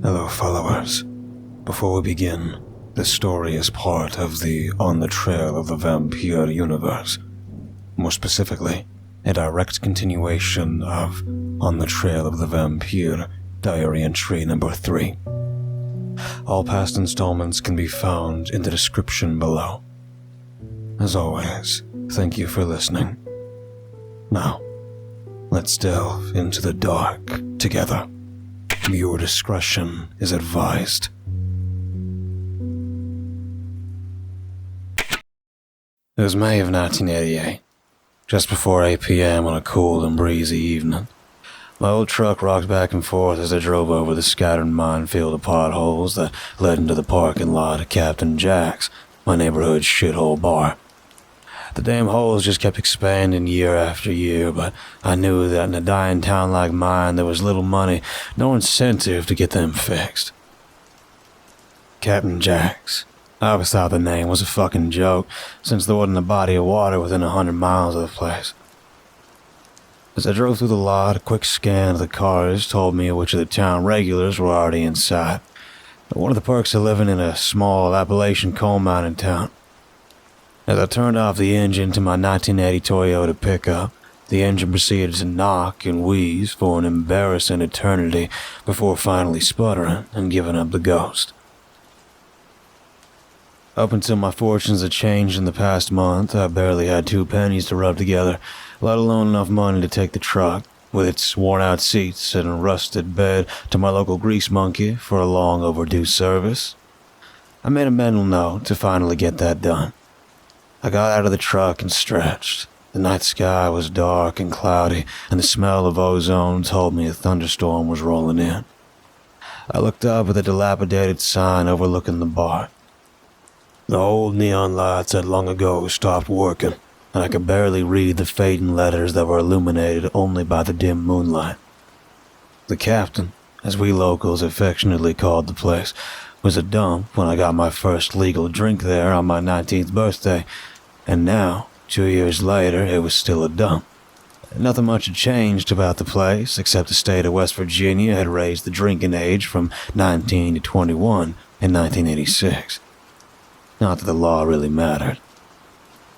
Hello, followers. Before we begin, this story is part of the On the Trail of the Vampyre universe. More specifically, a direct continuation of On the Trail of the Vampyre, Diary Entry Number 3. All past installments can be found in the description below. As always, thank you for listening. Now, let's delve into the dark together. Viewer discretion is advised. It was May of 1988, just before 8 p.m. on a cool and breezy evening. My old truck rocked back and forth as I drove over the scattered minefield of potholes that led into the parking lot of Captain Jack's, my neighborhood shithole bar. The damn holes just kept expanding year after year, but I knew that in a dying town like mine there was little money, no incentive to get them fixed. Captain Jack's. I always thought the name was a fucking joke, since there wasn't a body of water within 100 miles of the place. As I drove through the lot, a quick scan of the cars told me which of the town regulars were already inside. One of the perks of living in a small Appalachian coal mining town. As I turned off the engine to my 1980 Toyota pickup, the engine proceeded to knock and wheeze for an embarrassing eternity before finally sputtering and giving up the ghost. Up until my fortunes had changed in the past month, I barely had 2 pennies to rub together, let alone enough money to take the truck, with its worn-out seats and rusted bed, to my local grease monkey for a long overdue service. I made a mental note to finally get that done. I got out of the truck and stretched. The night sky was dark and cloudy, and the smell of ozone told me a thunderstorm was rolling in. I looked up at the dilapidated sign overlooking the bar. The old neon lights had long ago stopped working, and I could barely read the fading letters that were illuminated only by the dim moonlight. The Captain, as we locals affectionately called the place, was a dump when I got my first legal drink there on my 19th birthday, and now, 2 years later, it was still a dump. Nothing much had changed about the place, except the state of West Virginia had raised the drinking age from 19 to 21 in 1986. Not that the law really mattered.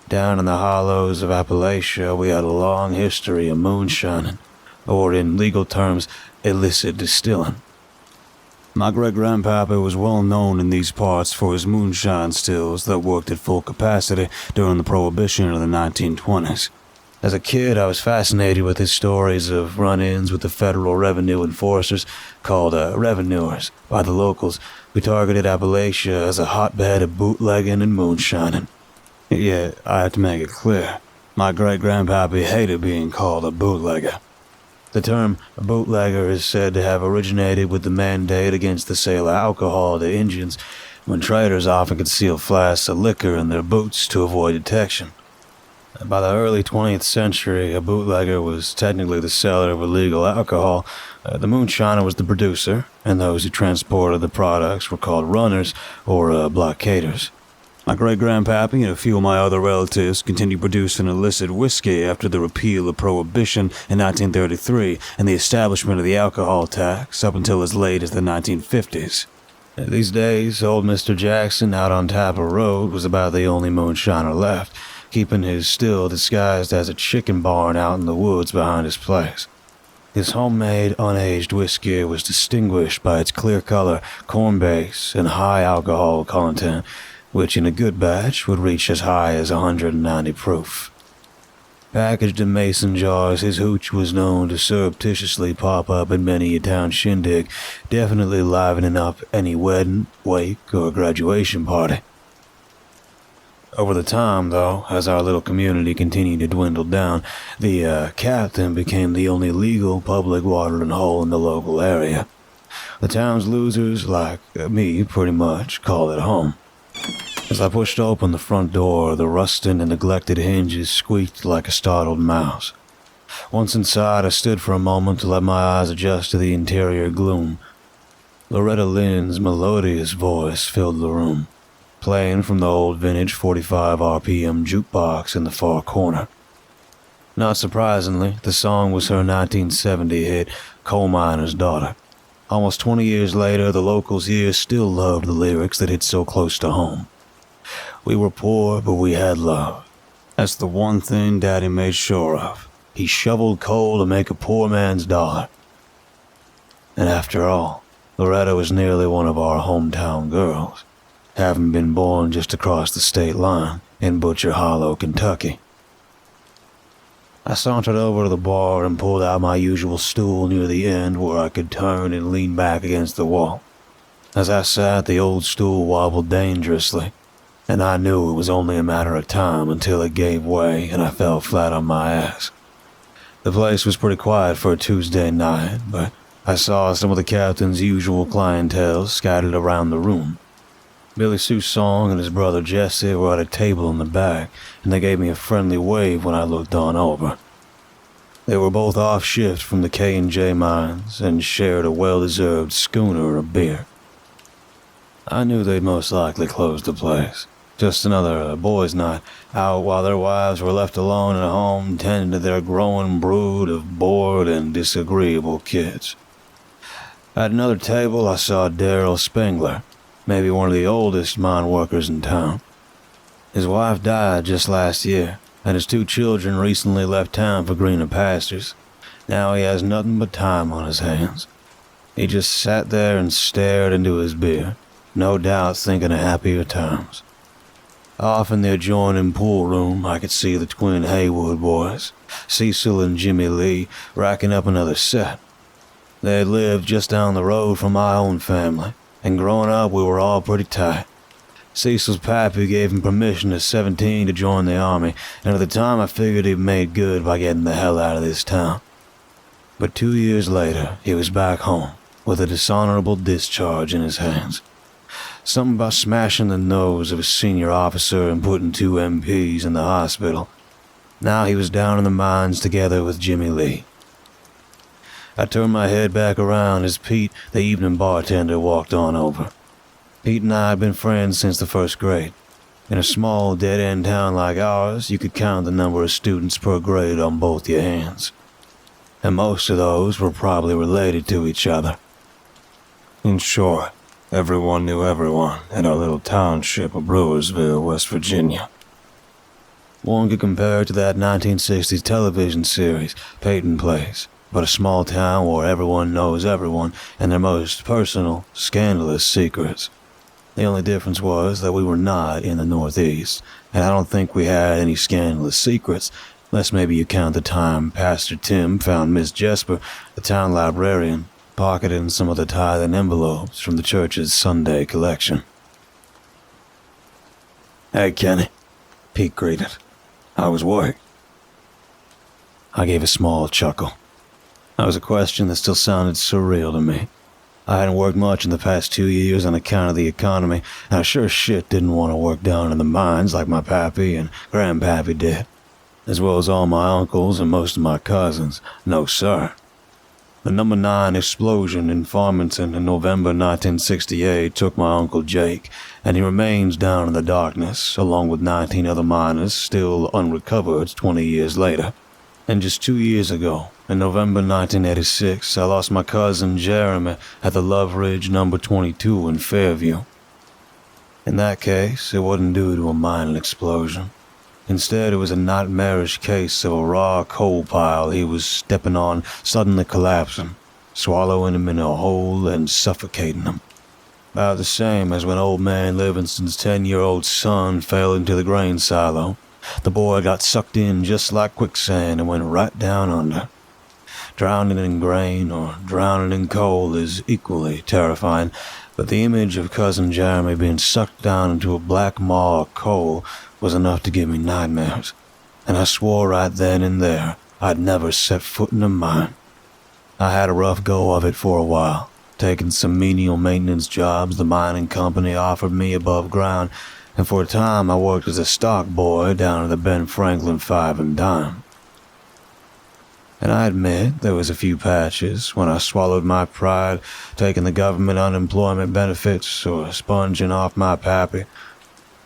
Down in the hollows of Appalachia, we had a long history of moonshining, or in legal terms, illicit distilling. My great-grandpapa was well known in these parts for his moonshine stills that worked at full capacity during the Prohibition of the 1920s. As a kid, I was fascinated with his stories of run-ins with the federal revenue enforcers, called revenuers, by the locals, who targeted Appalachia as a hotbed of bootlegging and moonshining. Yet, I have to make it clear, my great-grandpapa hated being called a bootlegger. The term bootlegger is said to have originated with the mandate against the sale of alcohol to Indians, when traders often concealed flasks of liquor in their boots to avoid detection. By the early 20th century, a bootlegger was technically the seller of illegal alcohol. The moonshiner was the producer, and those who transported the products were called runners or blockaders. My great-grandpappy and a few of my other relatives continued producing illicit whiskey after the repeal of Prohibition in 1933 and the establishment of the alcohol tax up until as late as the 1950s. These days, old Mr. Jackson out on Tapper Road was about the only moonshiner left, keeping his still disguised as a chicken barn out in the woods behind his place. His homemade, unaged whiskey was distinguished by its clear color, corn base, and high alcohol content, which in a good batch would reach as high as 190 proof. Packaged in mason jars, his hooch was known to surreptitiously pop up in many a town shindig, definitely livening up any wedding, wake, or graduation party. Over the time, though, as our little community continued to dwindle down, the Captain became the only legal public watering hole in the local area. The town's losers, like me pretty much, call it home. As I pushed open the front door, the rusting and neglected hinges squeaked like a startled mouse. Once inside, I stood for a moment to let my eyes adjust to the interior gloom. Loretta Lynn's melodious voice filled the room, playing from the old vintage 45 RPM jukebox in the far corner. Not surprisingly, the song was her 1970 hit, Coal Miner's Daughter. Almost 20 years later, the locals here still loved the lyrics that hit so close to home. We were poor, but we had love. That's the one thing Daddy made sure of. He shoveled coal to make a poor man's dollar. And after all, Loretta was nearly one of our hometown girls, having been born just across the state line in Butcher Hollow, Kentucky. I sauntered over to the bar and pulled out my usual stool near the end where I could turn and lean back against the wall. As I sat, the old stool wobbled dangerously, and I knew it was only a matter of time until it gave way and I fell flat on my ass. The place was pretty quiet for a Tuesday night, but I saw some of the captain's usual clientele scattered around the room. Billy Sousong and his brother Jesse were at a table in the back, and they gave me a friendly wave when I looked on over. They were both off shift from the K&J mines and shared a well-deserved schooner of beer. I knew they'd most likely close the place. Just another boys' night out while their wives were left alone at home tending to their growing brood of bored and disagreeable kids. At another table I saw Darrell Spengler, maybe one of the oldest mine workers in town. His wife died just last year, and his 2 children recently left town for greener pastures. Now he has nothing but time on his hands. He just sat there and stared into his beer, no doubt thinking of happier times. Off in the adjoining pool room, I could see the twin Haywood boys, Cecil and Jimmy Lee, racking up another set. They had lived just down the road from my own family, and growing up we were all pretty tight. Cecil's pappy gave him permission at 17 to join the army, and at the time I figured he'd made good by getting the hell out of this town. But 2 years later, he was back home, with a dishonorable discharge in his hands. Something about smashing the nose of a senior officer and putting 2 MPs in the hospital. Now he was down in the mines together with Jimmy Lee. I turned my head back around as Pete, the evening bartender, walked on over. Pete and I had been friends since the 1st grade. In a small, dead-end town like ours, you could count the number of students per grade on both your hands. And most of those were probably related to each other. In short, everyone knew everyone in our little township of Brewersville, West Virginia. One could compare it to that 1960s television series, Peyton Place, but a small town where everyone knows everyone and their most personal, scandalous secrets. The only difference was that we were not in the Northeast, and I don't think we had any scandalous secrets, unless maybe you count the time Pastor Tim found Miss Jesper, the town librarian, pocketing some of the tithing envelopes from the church's Sunday collection. "Hey, Kenny," Pete greeted. "How was work?" I gave a small chuckle. That was a question that still sounded surreal to me. I hadn't worked much in the past 2 years on account of the economy, and I sure as shit didn't want to work down in the mines like my pappy and grandpappy did, as well as all my uncles and most of my cousins. No, sir. The number 9 explosion in Farmington in November 1968 took my Uncle Jake, and he remains down in the darkness, along with 19 other miners still unrecovered 20 years later. And just 2 years ago, in November 1986, I lost my cousin Jeremy at the Love Ridge number 22 in Fairview. In that case, it wasn't due to a mining explosion. Instead, it was a nightmarish case of a raw coal pile he was stepping on suddenly collapsing, swallowing him in a hole and suffocating him. About the same as when old man Livingston's 10-year-old son fell into the grain silo. The boy got sucked in just like quicksand and went right down under. Drowning in grain or drowning in coal is equally terrifying, but the image of cousin Jeremy being sucked down into a black maw of coal was enough to give me nightmares, and I swore right then and there I'd never set foot in a mine. I had a rough go of it for a while, taking some menial maintenance jobs the mining company offered me above ground, and for a time I worked as a stock boy down at the Ben Franklin 5 and Dime. And I admit there was a few patches when I swallowed my pride, taking the government unemployment benefits or sponging off my pappy.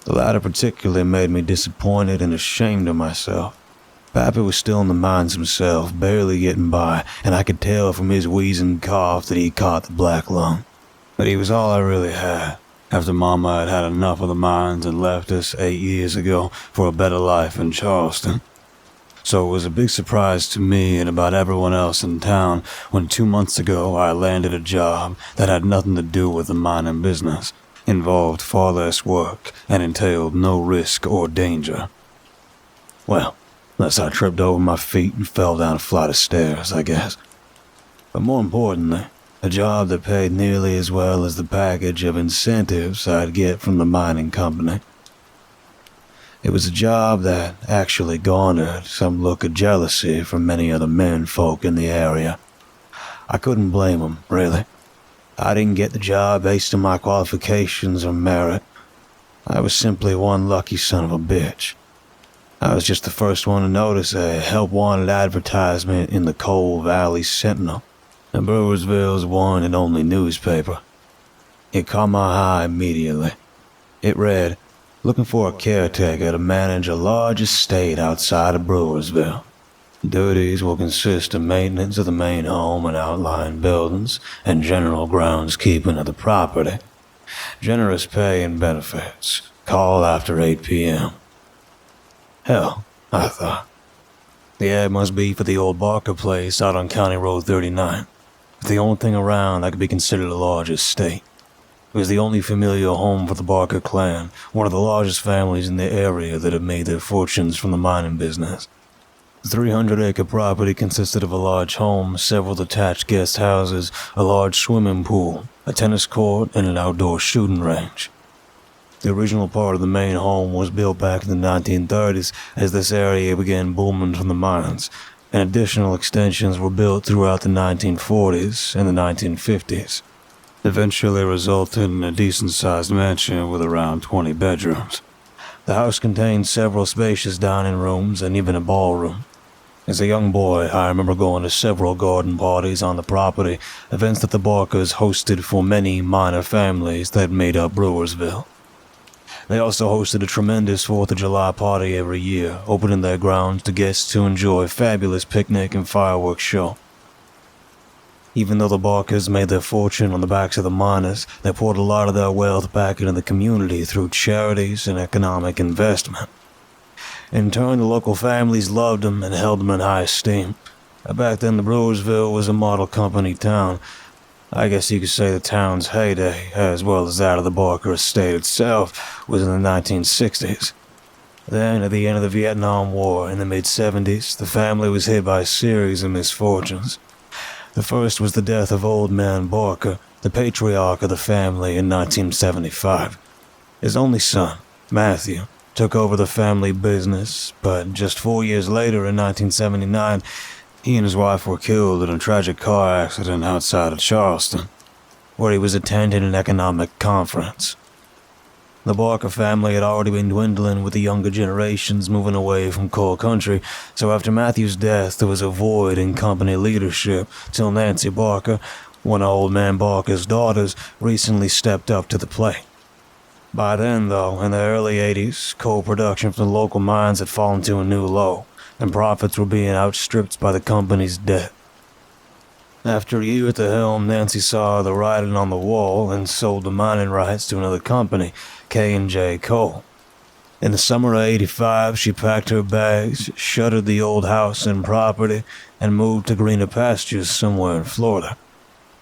The latter particularly made me disappointed and ashamed of myself. Pappy was still in the mines himself, barely getting by, and I could tell from his wheezing cough that he caught the black lung. But he was all I really had, after Mama had had enough of the mines and left us 8 years ago for a better life in Charleston. So it was a big surprise to me and about everyone else in town when 2 months ago I landed a job that had nothing to do with the mining business, involved far less work, and entailed no risk or danger. Well, unless I tripped over my feet and fell down a flight of stairs, I guess. But more importantly, a job that paid nearly as well as the package of incentives I'd get from the mining company. It was a job that actually garnered some look of jealousy from many other men folk in the area. I couldn't blame them, really. I didn't get the job based on my qualifications or merit. I was simply one lucky son of a bitch. I was just the first one to notice a help-wanted advertisement in the Coal Valley Sentinel, and Brewersville's one and only newspaper. It caught my eye immediately. It read, "Looking for a caretaker to manage a large estate outside of Brewersville. Duties will consist of maintenance of the main home and outlying buildings, and general groundskeeping of the property. Generous pay and benefits. Call after 8 p.m. Hell, I thought. The ad must be for the old Barker place out on County Road 39. It's the only thing around that could be considered a large estate. It was the only familial home for the Barker clan, one of the largest families in the area that had made their fortunes from the mining business. The 300-acre property consisted of a large home, several detached guest houses, a large swimming pool, a tennis court, and an outdoor shooting range. The original part of the main home was built back in the 1930s as this area began booming from the mines, and additional extensions were built throughout the 1940s and the 1950s, eventually resulting in a decent-sized mansion with around 20 bedrooms. The house contained several spacious dining rooms and even a ballroom. As a young boy, I remember going to several garden parties on the property, events that the Barkers hosted for many minor families that made up Brewersville. They also hosted a tremendous 4th of July party every year, opening their grounds to guests to enjoy a fabulous picnic and fireworks show. Even though the Barkers made their fortune on the backs of the miners, they poured a lot of their wealth back into the community through charities and economic investment. In turn, the local families loved them and held them in high esteem. Back then, the Brewersville was a model company town. I guess you could say the town's heyday, as well as that of the Barker estate itself, was in the 1960s. Then, at the end of the Vietnam War in the mid-70s, the family was hit by a series of misfortunes. The first was the death of Old Man Barker, the patriarch of the family, in 1975. His only son, Matthew, took over the family business, but just 4 years later, in 1979, he and his wife were killed in a tragic car accident outside of Charleston, where he was attending an economic conference. The Barker family had already been dwindling with the younger generations moving away from coal country, so after Matthew's death there was a void in company leadership till Nancy Barker, one of Old Man Barker's daughters, recently stepped up to the plate. By then, though, in the early 80s, coal production from the local mines had fallen to a new low, and profits were being outstripped by the company's debt. After a year at the helm, Nancy saw the writing on the wall and sold the mining rights to another company, K&J Coal. In the summer of '85, she packed her bags, shuttered the old house and property, and moved to greener pastures somewhere in Florida,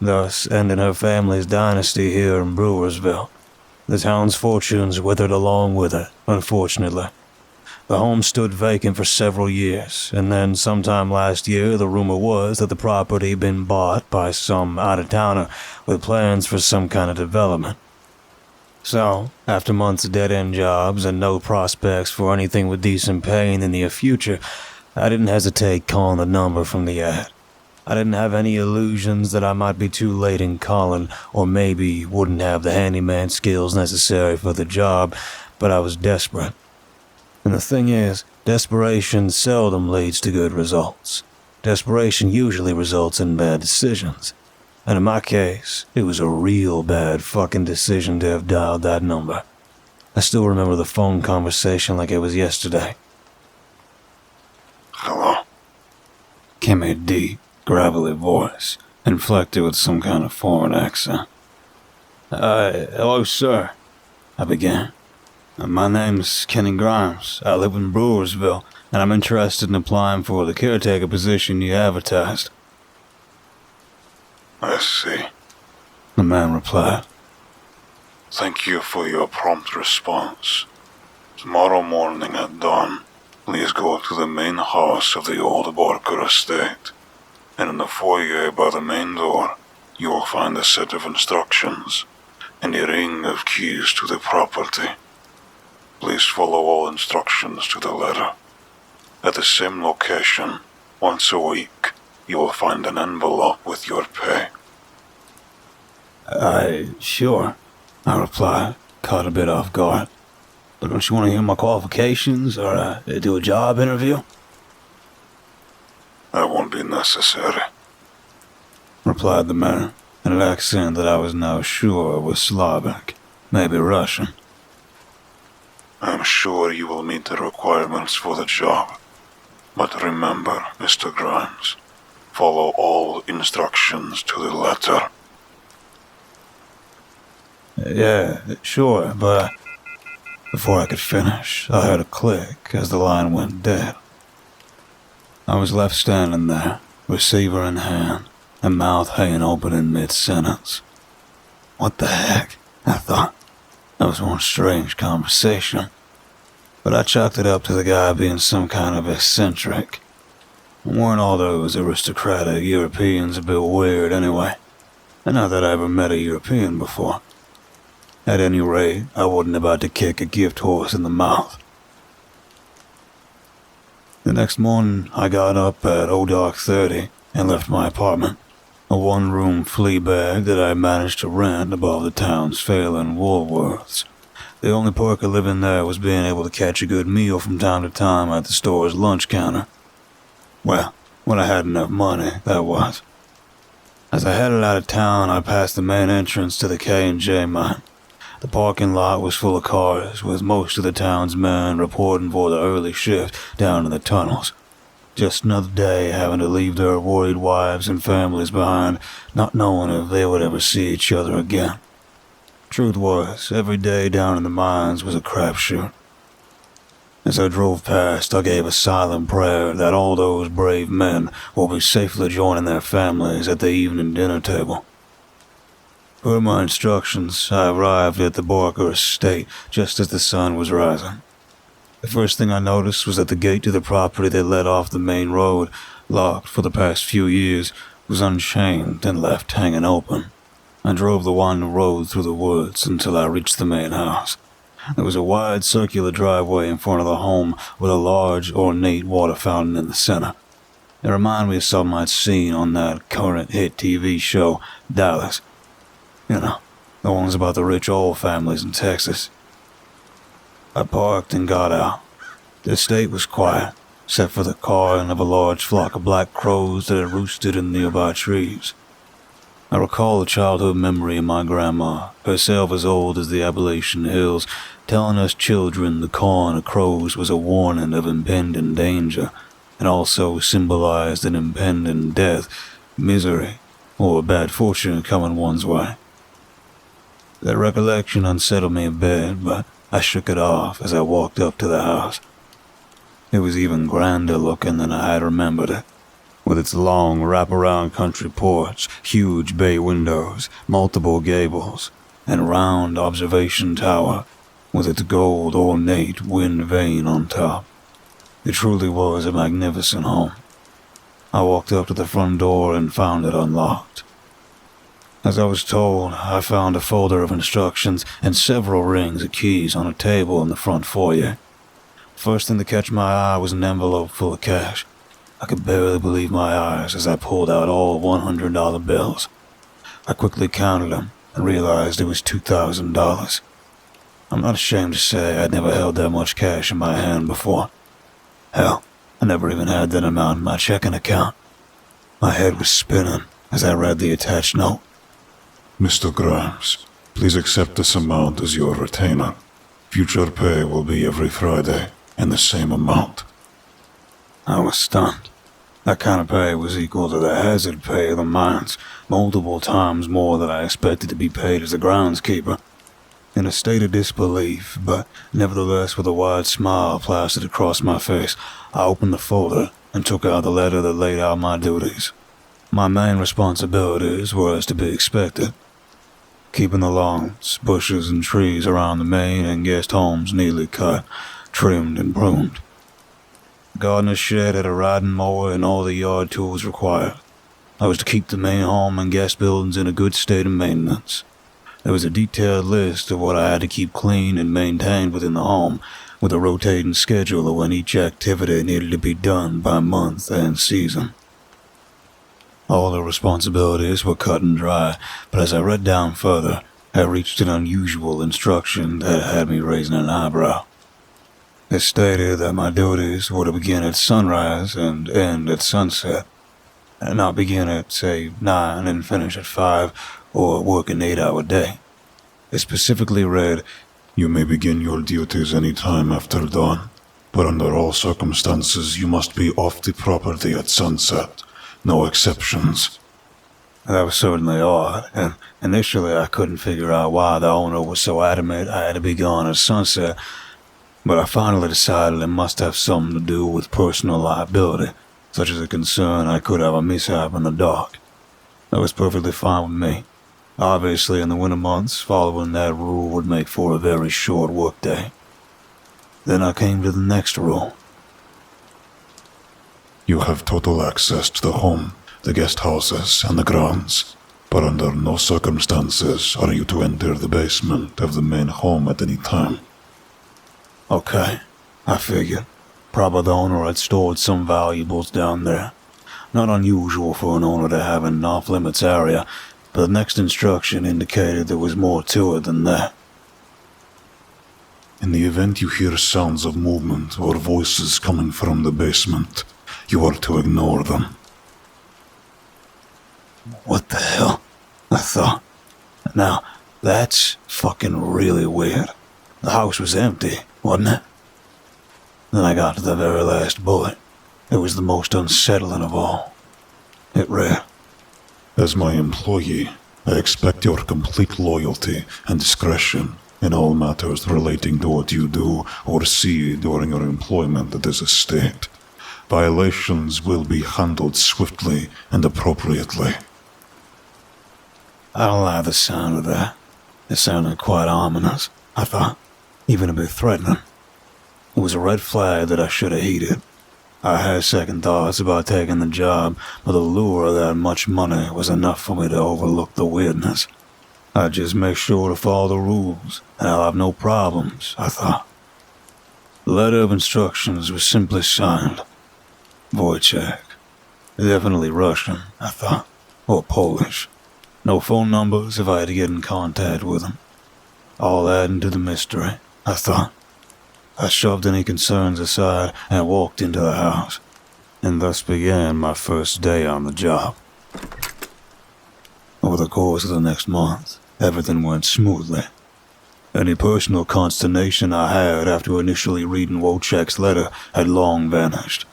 thus ending her family's dynasty here in Brewersville. The town's fortunes withered along with it, unfortunately. The home stood vacant for several years, and then sometime last year the rumor was that the property had been bought by some out-of-towner with plans for some kind of development. So, after months of dead-end jobs and no prospects for anything with decent pay in the near future, I didn't hesitate calling the number from the ad. I didn't have any illusions that I might be too late in calling, or maybe wouldn't have the handyman skills necessary for the job, but I was desperate. And the thing is, desperation seldom leads to good results. Desperation usually results in bad decisions. And in my case, it was a real bad fucking decision to have dialed that number. I still remember the phone conversation like it was yesterday. Hello? Came a deep, gravelly voice, inflected with some kind of foreign accent. Hello, sir, I began. My name's Kenny Grimes. I live in Brewersville, and I'm interested in applying for the caretaker position you advertised. I see. The man replied. Thank you for your prompt response. Tomorrow morning at dawn, please go to the main house of the old Barker estate, and in the foyer by the main door, you will find a set of instructions and a ring of keys to the property. Please follow all instructions to the letter. At the same location, once a week, you will find an envelope with your pay. Sure, I replied, caught a bit off guard. But don't you want to hear my qualifications or do a job interview? That won't be necessary, replied the man, in an accent that I was now sure was Slavic, maybe Russian. I'm sure you will meet the requirements for the job. But remember, Mr. Grimes, follow all instructions to the letter. Yeah, sure, but before I could finish, I heard a click as the line went dead. I was left standing there, receiver in hand, and mouth hanging open in mid-sentence. What the heck? I thought. That was one strange conversation. But I chalked it up to the guy being some kind of eccentric. Weren't all those aristocratic Europeans a bit weird anyway? And not that I ever met a European before. At any rate, I wasn't about to kick a gift horse in the mouth. The next morning, I got up at dark 30 and left my apartment, a one-room flea bag that I managed to rent above the town's failing Woolworths. The only perk of living there was being able to catch a good meal from time to time at the store's lunch counter. Well, when I had enough money, that was. As I headed out of town, I passed the main entrance to the K&J mine. The parking lot was full of cars, with most of the town's men reporting for the early shift down in the tunnels. Just another day having to leave their worried wives and families behind, not knowing if they would ever see each other again. Truth was, every day down in the mines was a crapshoot. As I drove past, I gave a silent prayer that all those brave men will be safely joining their families at the evening dinner table. Per my instructions, I arrived at the Barker estate just as the sun was rising. The first thing I noticed was that the gate to the property that led off the main road, locked for the past few years, was unchained and left hanging open. I drove the winding road through the woods until I reached the main house. There was a wide circular driveway in front of the home with a large, ornate water fountain in the center. It reminded me of something I'd seen on that current hit TV show, Dallas. You know, the ones about the rich old families in Texas. I parked and got out. The estate was quiet, except for the cawing of a large flock of black crows that had roosted in nearby trees. I recall a childhood memory of my grandma, herself as old as the Appalachian Hills, telling us children the cawing of crows was a warning of impending danger, and also symbolized an impending death, misery, or bad fortune coming one's way. That recollection unsettled me a bit, but I shook it off as I walked up to the house. It was even grander looking than I had remembered it, with its long wraparound country porch, huge bay windows, multiple gables, and round observation tower with its gold ornate wind vane on top. It truly was a magnificent home. I walked up to the front door and found it unlocked. As I was told, I found a folder of instructions and several rings of keys on a table in the front foyer. First thing to catch my eye was an envelope full of cash. I could barely believe my eyes as I pulled out all $100 bills. I quickly counted them and realized it was $2,000. I'm not ashamed to say I'd never held that much cash in my hand before. Hell, I never even had that amount in my checking account. My head was spinning as I read the attached note. Mr. Grimes, please accept this amount as your retainer. Future pay will be every Friday, and the same amount. I was stunned. That kind of pay was equal to the hazard pay of the mines, multiple times more than I expected to be paid as a groundskeeper. In a state of disbelief, but nevertheless with a wide smile plastered across my face, I opened the folder and took out the letter that laid out my duties. My main responsibilities were as to be expected. Keeping the lawns, bushes, and trees around the main and guest homes neatly cut, trimmed, and pruned. The gardener's shed had a riding mower and all the yard tools required. I was to keep the main home and guest buildings in a good state of maintenance. There was a detailed list of what I had to keep clean and maintained within the home, with a rotating schedule of when each activity needed to be done by month and season. All the responsibilities were cut and dry, but as I read down further, I reached an unusual instruction that had me raising an eyebrow. It stated that my duties were to begin at sunrise and end at sunset, and not begin at, say, 9 and finish at 5, or work an 8-hour day. It specifically read, You may begin your duties any time after dawn, but under all circumstances you must be off the property at sunset. No exceptions. That was certainly odd, and initially I couldn't figure out why the owner was so adamant I had to be gone at sunset, but I finally decided it must have something to do with personal liability, such as a concern I could have a mishap in the dark. That was perfectly fine with me. Obviously, in the winter months, following that rule would make for a very short workday. Then I came to the next rule. You have total access to the home, the guest houses, and the grounds, but under no circumstances are you to enter the basement of the main home at any time. Okay, I figured. Probably the owner had stored some valuables down there. Not unusual for an owner to have an off-limits area, but the next instruction indicated there was more to it than that. In the event you hear sounds of movement or voices coming from the basement, you are to ignore them. What the hell? I thought. Now, that's fucking really weird. The house was empty, wasn't it? Then I got to the very last bullet. It was the most unsettling of all. It read, As my employee, I expect your complete loyalty and discretion in all matters relating to what you do or see during your employment at this estate. Violations will be handled swiftly and appropriately. I don't like the sound of that. It sounded quite ominous, I thought, even a bit threatening. It was a red flag that I should have heeded. I had second thoughts about taking the job, but the lure of that much money was enough for me to overlook the weirdness. I'd just make sure to follow the rules, and I'll have no problems, I thought. The letter of instructions was simply signed, Wojciech. Definitely Russian, I thought, or Polish. No phone numbers if I had to get in contact with him. All adding to the mystery, I thought. I shoved any concerns aside and walked into the house, and thus began my first day on the job. Over the course of the next month, everything went smoothly. Any personal consternation I had after initially reading Wojciech's letter had long vanished.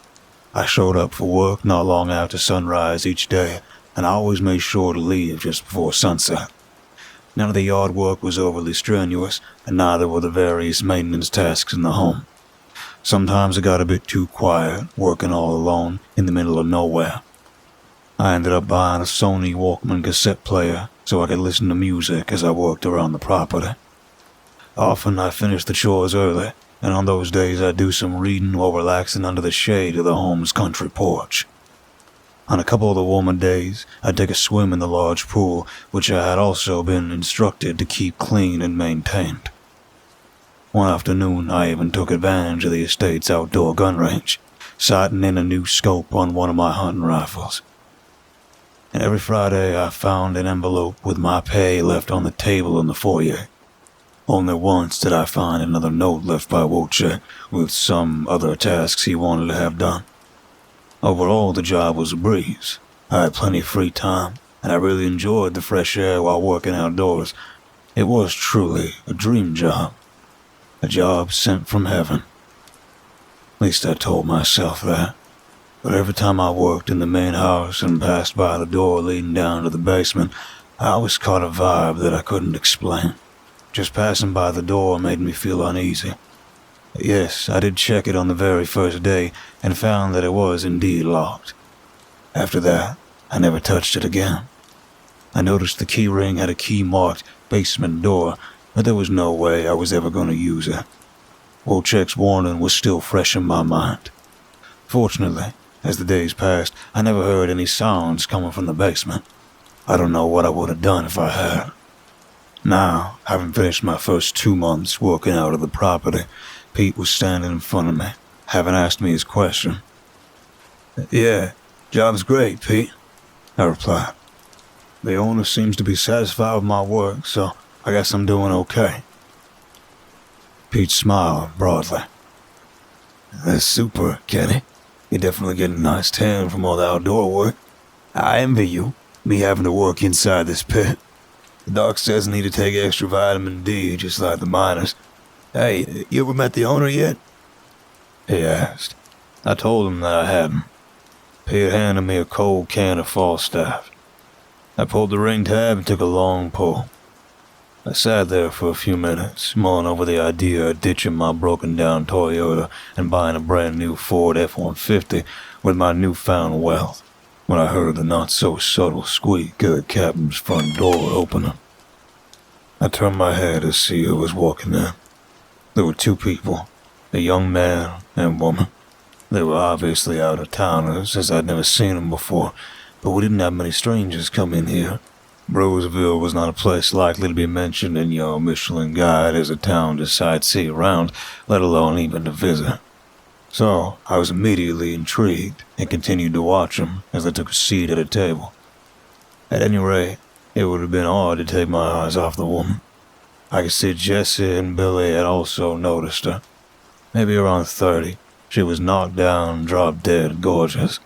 I showed up for work not long after sunrise each day, and I always made sure to leave just before sunset. None of the yard work was overly strenuous, and neither were the various maintenance tasks in the home. Sometimes it got a bit too quiet, working all alone in the middle of nowhere. I ended up buying a Sony Walkman cassette player so I could listen to music as I worked around the property. Often I finished the chores early, and on those days I'd do some reading while relaxing under the shade of the home's country porch. On a couple of the warmer days, I'd take a swim in the large pool, which I had also been instructed to keep clean and maintained. One afternoon, I even took advantage of the estate's outdoor gun range, sighting in a new scope on one of my hunting rifles. And every Friday, I found an envelope with my pay left on the table in the foyer. Only once did I find another note left by Wojciech with some other tasks he wanted to have done. Overall, the job was a breeze. I had plenty of free time, and I really enjoyed the fresh air while working outdoors. It was truly a dream job. A job sent from heaven. At least I told myself that. but every time I worked in the main house and passed by the door leading down to the basement, I always caught a vibe that I couldn't explain. Just passing by the door made me feel uneasy. Yes, I did check it on the very first day and found that it was indeed locked. After that, I never touched it again. I noticed the key ring had a key-marked basement door, but there was no way I was ever going to use it. Wojciech's warning was still fresh in my mind. Fortunately, as the days passed, I never heard any sounds coming from the basement. I don't know what I would have done if I had. Now, having finished my first 2 months working out of the property, Pete was standing in front of me, having asked me his question. "Yeah, job's great, Pete," I replied. "The owner seems to be satisfied with my work, so I guess I'm doing okay." Pete smiled broadly. "That's super, Kenny. You're definitely getting a nice tan from all the outdoor work. I envy you, me having to work inside this pit. The doc says I need to take extra vitamin D, just like the miners. Hey, you ever met the owner yet?" he asked. I told him that I hadn't. Pete handed me a cold can of Falstaff. I pulled the ring tab and took a long pull. I sat there for a few minutes, mulling over the idea of ditching my broken-down Toyota and buying a brand-new Ford F-150 with my newfound wealth, when I heard the not-so-subtle squeak of the cabin's front door opening. I turned my head to see who was walking in. There were 2 people, a young man and woman. They were obviously out-of-towners, as I'd never seen them before, but we didn't have many strangers come in here. Roseville was not a place likely to be mentioned in your Michelin guide as a town to sightsee around, let alone even to visit. So I was immediately intrigued and continued to watch them as they took a seat at a table. At any rate, it would have been hard to take my eyes off the woman. I could see Jesse and Billy had also noticed her. Maybe around 30, she was knocked down, drop dead gorgeous.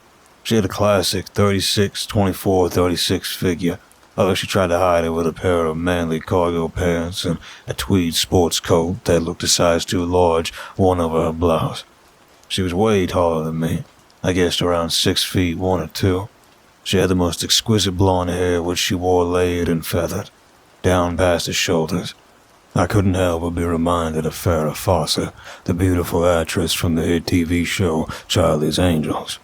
She had a classic 36-24-36 figure, although she tried to hide it with a pair of manly cargo pants and a tweed sports coat that looked a size too large worn over her blouse. She was way taller than me, I guessed around 6 feet 1 or 2. She had the most exquisite blonde hair which she wore layered and feathered, down past her shoulders. I couldn't help but be reminded of Farrah Fawcett, the beautiful actress from the hit TV show Charlie's Angels.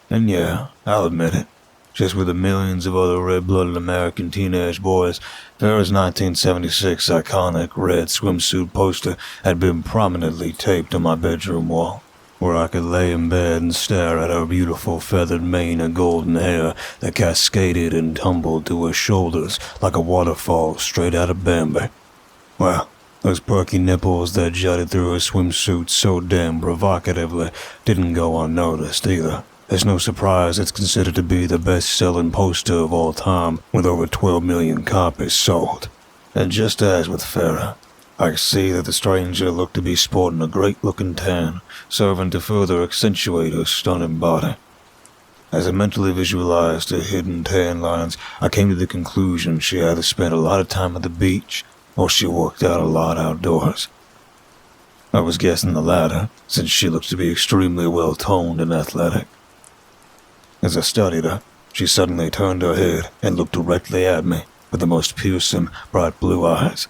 And yeah, I'll admit it, just with the millions of other red-blooded American teenage boys, Farrah's 1976 iconic red swimsuit poster had been prominently taped on my bedroom wall, where I could lay in bed and stare at her beautiful feathered mane of golden hair that cascaded and tumbled to her shoulders like a waterfall straight out of Bambi. Well, those perky nipples that jutted through her swimsuit so damn provocatively didn't go unnoticed either. It's no surprise it's considered to be the best-selling poster of all time, with over 12 million copies sold. And just as with Farrah, I could see that the stranger looked to be sporting a great-looking tan, serving to further accentuate her stunning body. As I mentally visualized her hidden tan lines, I came to the conclusion she either spent a lot of time at the beach, or she worked out a lot outdoors. I was guessing the latter, since she looks to be extremely well-toned and athletic. As I studied her, she suddenly turned her head and looked directly at me with the most piercing, bright blue eyes.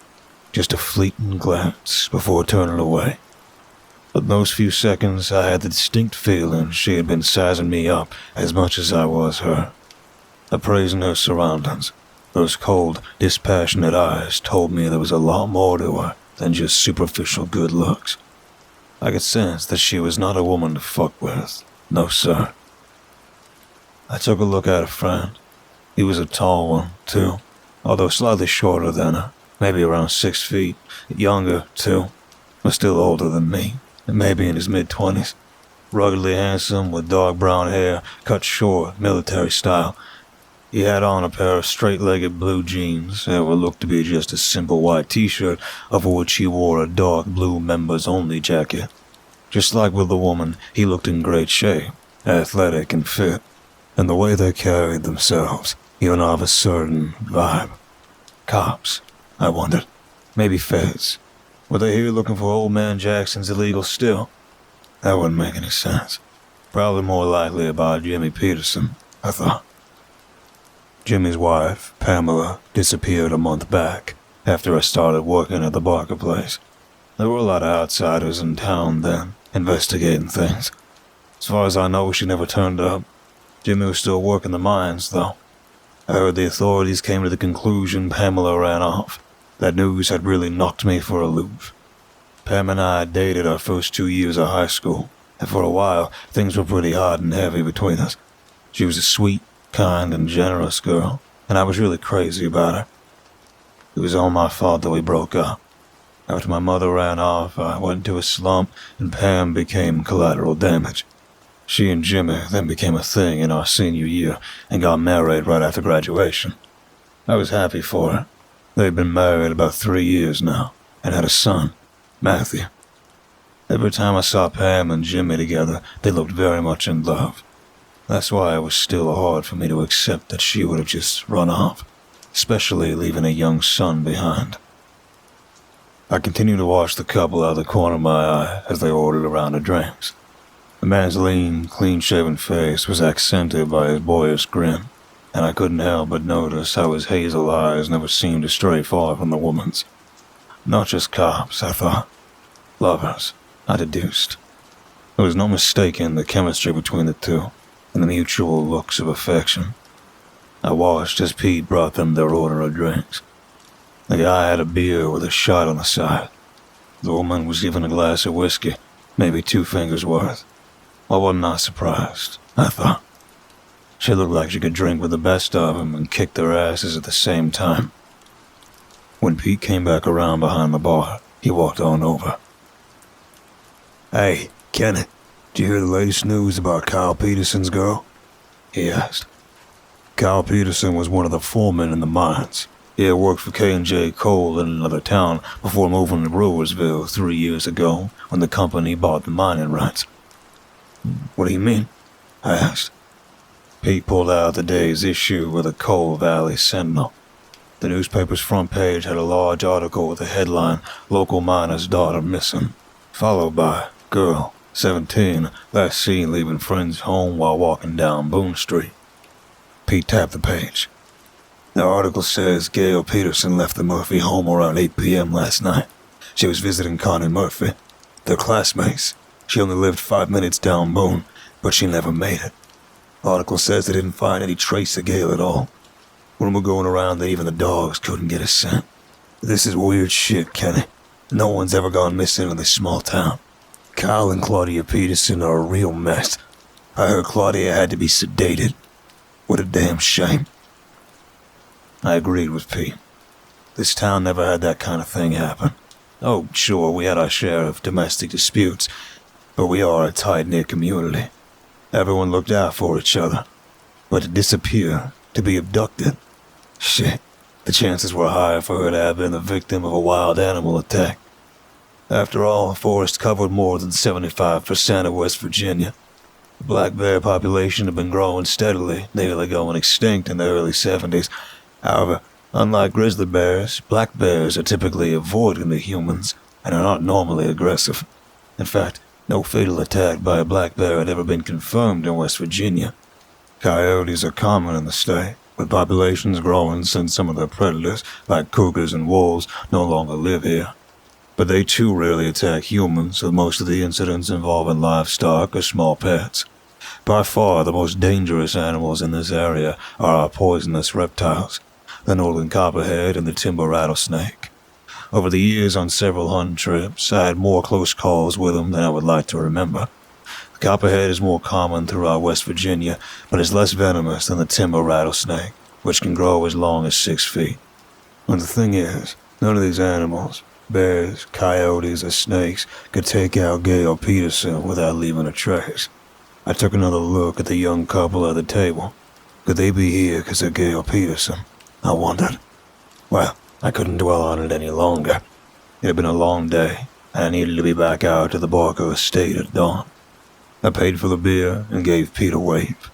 Just a fleeting glance before turning away. But in those few seconds, I had the distinct feeling she had been sizing me up as much as I was her. Appraising her surroundings, those cold, dispassionate eyes told me there was a lot more to her than just superficial good looks. I could sense that she was not a woman to fuck with. No, sir. I took a look at her friend. He was a tall one, too, although slightly shorter than her, maybe around 6 feet, younger, too, but still older than me, and maybe in his mid-20s. Ruggedly handsome with dark brown hair, cut short, military style. He had on a pair of straight-legged blue jeans and what looked to be just a simple white t-shirt, over which he wore a dark blue members-only jacket. Just like with the woman, he looked in great shape, athletic and fit, and the way they carried themselves, even of a certain vibe. Cops, I wondered. Maybe feds. Were they here looking for old man Jackson's illegal still? That wouldn't make any sense. Probably more likely about Jimmy Peterson, I thought. Jimmy's wife, Pamela, disappeared a month back after I started working at the Barker place. There were a lot of outsiders in town then, investigating things. As far as I know, she never turned up. Jimmy was still working the mines, though. I heard the authorities came to the conclusion Pamela ran off. That news had really knocked me for a loop. Pam and I dated our first 2 years of high school, and for a while, things were pretty hot and heavy between us. She was a sweet, kind, and generous girl, and I was really crazy about her. It was all my fault that we broke up. After my mother ran off, I went into a slump, and Pam became collateral damage. She and Jimmy then became a thing in our senior year and got married right after graduation. I was happy for her. They'd been married about 3 years now and had a son, Matthew. Every time I saw Pam and Jimmy together, they looked very much in love. That's why it was still hard for me to accept that she would have just run off, especially leaving a young son behind. I continued to watch the couple out of the corner of my eye as they ordered a round of drinks. The man's lean, clean-shaven face was accented by his boyish grin, and I couldn't help but notice how his hazel eyes never seemed to stray far from the woman's. Not just cops, I thought. Lovers, I deduced. There was no mistaking the chemistry between the two and the mutual looks of affection. I watched as Pete brought them their order of drinks. The guy had a beer with a shot on the side. The woman was given a glass of whiskey, maybe 2 fingers worth. I was not surprised, I thought. She looked like she could drink with the best of them and kick their asses at the same time. When Pete came back around behind the bar, he walked on over. "Hey, Kenneth, did you hear the latest news about Kyle Peterson's girl?" he asked. Kyle Peterson was one of the foremen in the mines. He had worked for K&J Coal in another town before moving to Brewersville 3 years ago when the company bought the mining rights. "What do you mean?" I asked. Pete pulled out the day's issue of the Coal Valley Sentinel. The newspaper's front page had a large article with the headline, "Local Miner's Daughter Missing," followed by, "Girl, 17, last seen leaving friend's home while walking down Boone Street." Pete tapped the page. The article says Gail Peterson left the Murphy home around 8 p.m. last night. She was visiting Connie Murphy. They're classmates. She only lived 5 minutes down Boone, but she never made it. The article says they didn't find any trace of Gail at all. Rumor going around that even the dogs couldn't get a scent. This is weird shit, Kenny. No one's ever gone missing in this small town. Kyle and Claudia Peterson are a real mess. I heard Claudia had to be sedated. What a damn shame. I agreed with Pete. This town never had that kind of thing happen. Oh, sure, we had our share of domestic disputes, but we are a tight-knit community. Everyone looked out for each other. But to disappear, to be abducted, shit, the chances were higher for her to have been the victim of a wild animal attack. After all, the forest covered more than 75% of West Virginia. The black bear population had been growing steadily, nearly going extinct in the early 70s. However, unlike grizzly bears, black bears are typically avoiding the humans and are not normally aggressive. In fact, no fatal attack by a black bear had ever been confirmed in West Virginia. Coyotes are common in the state, with populations growing since some of their predators, like cougars and wolves, no longer live here. But they too rarely attack humans, with most of the incidents involving livestock or small pets. By far the most dangerous animals in this area are our poisonous reptiles, the northern copperhead and the timber rattlesnake. Over the years on several hunting trips, I had more close calls with them than I would like to remember. The copperhead is more common throughout West Virginia, but is less venomous than the timber rattlesnake, which can grow as long as 6 feet. And the thing is, none of these animals, bears, coyotes, or snakes, could take out Gail Peterson without leaving a trace. I took another look at the young couple at the table. Could they be here because of Gail Peterson? I wondered. Well, I couldn't dwell on it any longer. It had been a long day, and I needed to be back out to the Barker estate at dawn. I paid for the beer and gave Pete a wave.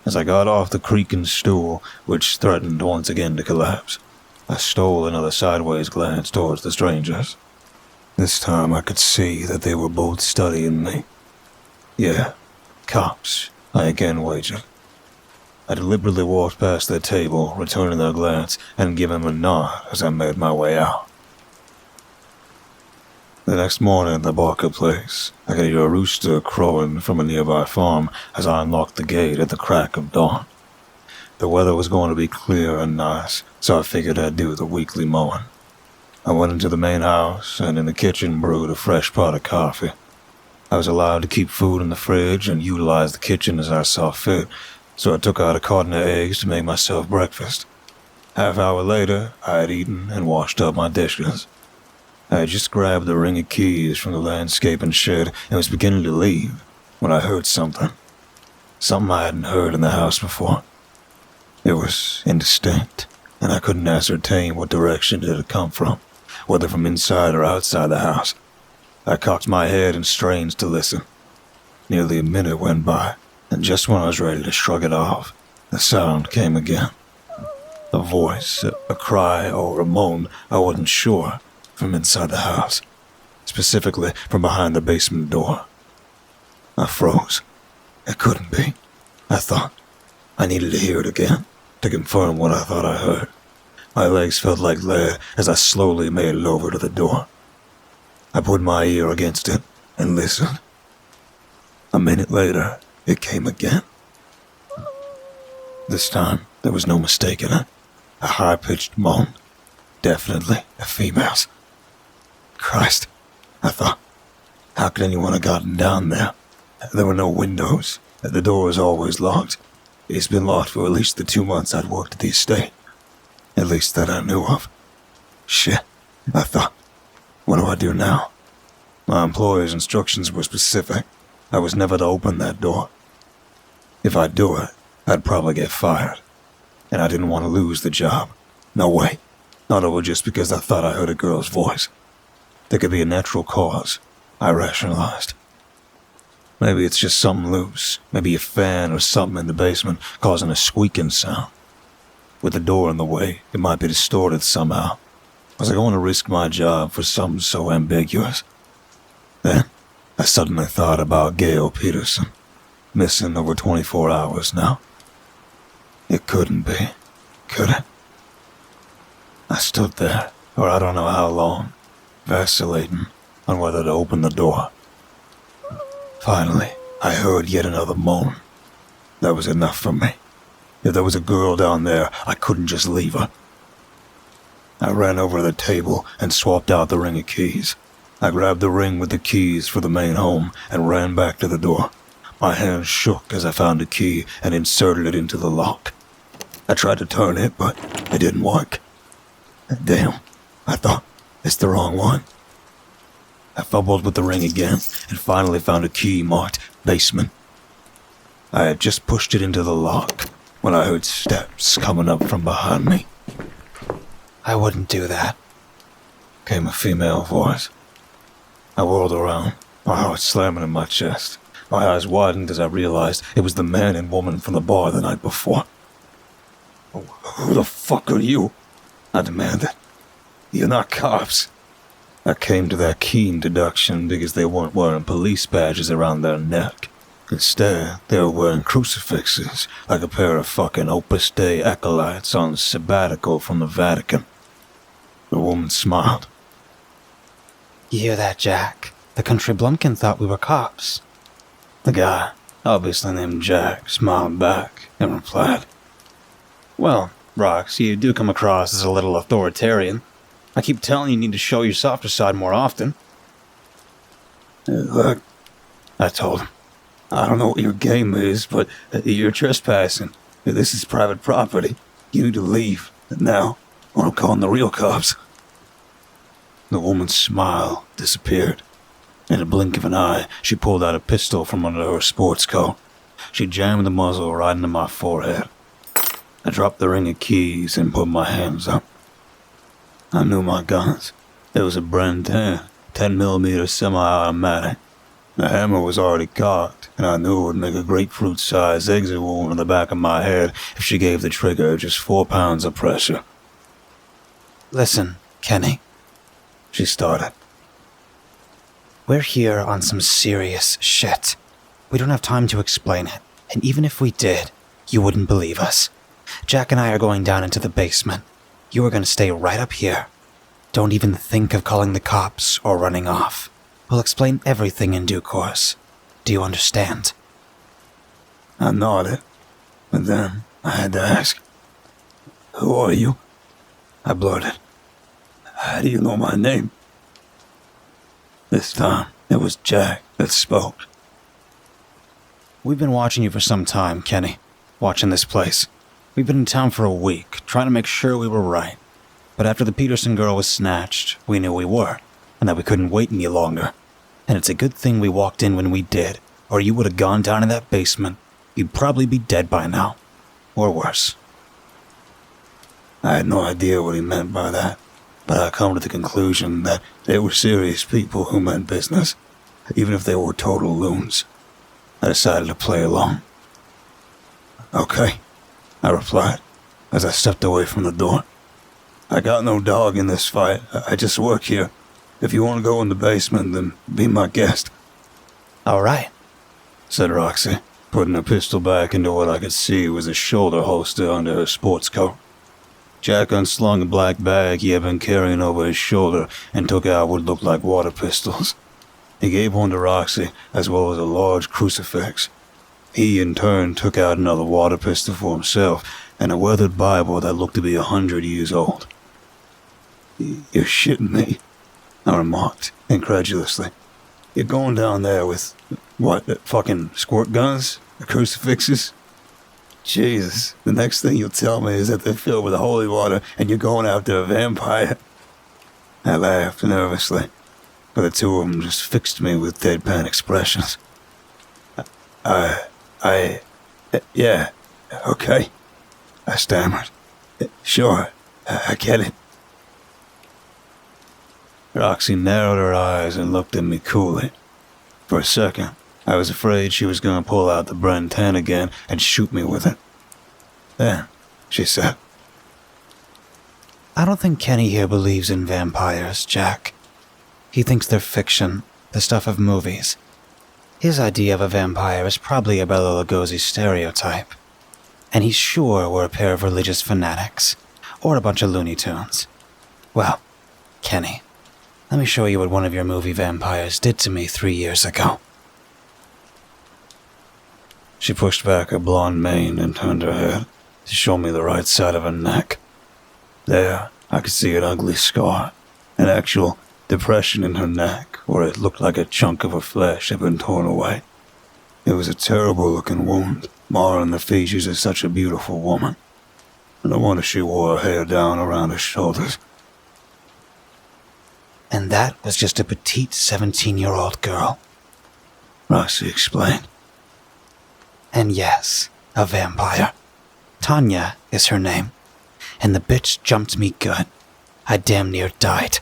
As I got off the creaking stool, which threatened once again to collapse, I stole another sideways glance towards the strangers. This time I could see that they were both studying me. Yeah, Cops, I again wagered. I deliberately walked past their table, returning their glance, and giving them a nod as I made my way out. The next morning at the Barker place, I could hear a rooster crowing from a nearby farm as I unlocked the gate at the crack of dawn. The weather was going to be clear and nice, so I figured I'd do the weekly mowing. I went into the main house and in the kitchen brewed a fresh pot of coffee. I was allowed to keep food in the fridge and utilize the kitchen as I saw fit, so I took out a carton of eggs to make myself breakfast. Half hour later, I had eaten and washed up my dishes. I had just grabbed the ring of keys from the landscaping shed and was beginning to leave when I heard something. Something I hadn't heard in the house before. It was indistinct, and I couldn't ascertain what direction it had come from, whether from inside or outside the house. I cocked my head and strained to listen. Nearly a minute went by, and just when I was ready to shrug it off, the sound came again. A voice, a cry, or a moan, I wasn't sure, from inside the house, specifically from behind the basement door. I froze. It couldn't be, I thought. I needed to hear it again, to confirm what I thought I heard. My legs felt like lead as I slowly made it over to the door. I put my ear against it and listened. A minute later, it came again. This time, there was no mistaking it. A high-pitched moan. Definitely a female's. Christ, I thought. How could anyone have gotten down there? There were no windows. The door was always locked. It's been locked for at least the 2 months I'd worked at the estate. At least that I knew of. Shit, I thought. What do I do now? My employer's instructions were specific. I was never to open that door. If I do it, I'd probably get fired. And I didn't want to lose the job. No way. Not over just because I thought I heard a girl's voice. There could be a natural cause, I rationalized. Maybe it's just something loose. Maybe a fan or something in the basement causing a squeaking sound. With the door in the way, it might be distorted somehow. Was I going to risk my job for something so ambiguous? Then, I suddenly thought about Gail Peterson, missing over 24 hours now. It couldn't be, could it? I stood there, for I don't know how long, vacillating on whether to open the door. Finally, I heard yet another moan. That was enough for me. If there was a girl down there, I couldn't just leave her. I ran over to the table and swapped out the ring of keys. I grabbed the ring with the keys for the main home and ran back to the door. My hands shook as I found a key and inserted it into the lock. I tried to turn it, but it didn't work. Damn, I thought, it's the wrong one. I fumbled with the ring again and finally found a key marked basement. I had just pushed it into the lock when I heard steps coming up from behind me. "I wouldn't do that," came a female voice. I whirled around, my heart slamming in my chest. My eyes widened as I realized it was the man and woman from the bar the night before. "Who the fuck are you?" I demanded. "You're not cops." I came to that keen deduction because they weren't wearing police badges around their neck. Instead, they were wearing crucifixes, like a pair of fucking Opus Dei acolytes on sabbatical from the Vatican. The woman smiled. "You hear that, Jack? The country blumpkin thought we were cops." The guy, obviously named Jack, smiled back and replied, "Well, Rox, you do come across as a little authoritarian. I keep telling you need to show your softer side more often." "Look," I told him, "I don't know what your game is, but you're trespassing. This is private property. You need to leave, now, or I'm calling the real cops." The woman's smile disappeared. In a blink of an eye, she pulled out a pistol from under her sports coat. She jammed the muzzle right into my forehead. I dropped the ring of keys and put my hands up. I knew my guns. It was a Bren 10mm semi-automatic. The hammer was already cocked, and I knew it would make a grapefruit-sized exit wound in the back of my head if she gave the trigger just 4 pounds of pressure. "Listen, Kenny," she started. "We're here on some serious shit. We don't have time to explain it, and even if we did, you wouldn't believe us. Jack and I are going down into the basement. You are going to stay right up here. Don't even think of calling the cops or running off. We'll explain everything in due course. Do you understand? I nodded, but then I had to ask, "Who are you?" I blurted. "How do you know my name?" This time, it was Jack that spoke. "We've been watching you for some time, Kenny. Watching this place. We've been in town for a week, trying to make sure we were right. But after the Peterson girl was snatched, we knew we were, and that we couldn't wait any longer. And it's a good thing we walked in when we did, or you would have gone down in that basement. You'd probably be dead by now. Or worse." I had no idea what he meant by that, but I come to the conclusion that they were serious people who meant business, even if they were total loons. I decided to play along. "Okay," I replied, as I stepped away from the door. "I got no dog in this fight. I just work here. If you want to go in the basement, then be my guest." "All right," said Roxy, putting her pistol back into what I could see was a shoulder holster under her sports coat. Jack unslung a black bag he had been carrying over his shoulder and took out what looked like water pistols. He gave one to Roxy, as well as a large crucifix. He, in turn, took out another water pistol for himself and a weathered Bible that looked to be 100 years old. "You're shitting me," I remarked, incredulously. "You're going down there with, what, fucking squirt guns? Crucifixes? Jesus, the next thing you'll tell me is that they're filled with holy water and you're going after a vampire." I laughed nervously, but the two of them just fixed me with deadpan expressions. Yeah, okay," I stammered. "Sure, I get it." Roxy narrowed her eyes and looked at me coolly. For a second, I was afraid she was going to pull out the Bren 10 again and shoot me with it. Then, she said, "I don't think Kenny here believes in vampires, Jack. He thinks they're fiction, the stuff of movies. His idea of a vampire is probably a Bela Lugosi stereotype. And he's sure we're a pair of religious fanatics, or a bunch of Looney Tunes. Well, Kenny, let me show you what one of your movie vampires did to me 3 years ago." She pushed back her blonde mane and turned her head to show me the right side of her neck. There, I could see an ugly scar, an actual depression in her neck where it looked like a chunk of her flesh had been torn away. It was a terrible-looking wound, marring the features of such a beautiful woman. No wonder she wore her hair down around her shoulders. "And that was just a petite 17-year-old girl," Roxy explained. "And yes, a vampire. Tanya is her name. And the bitch jumped me good. I damn near died."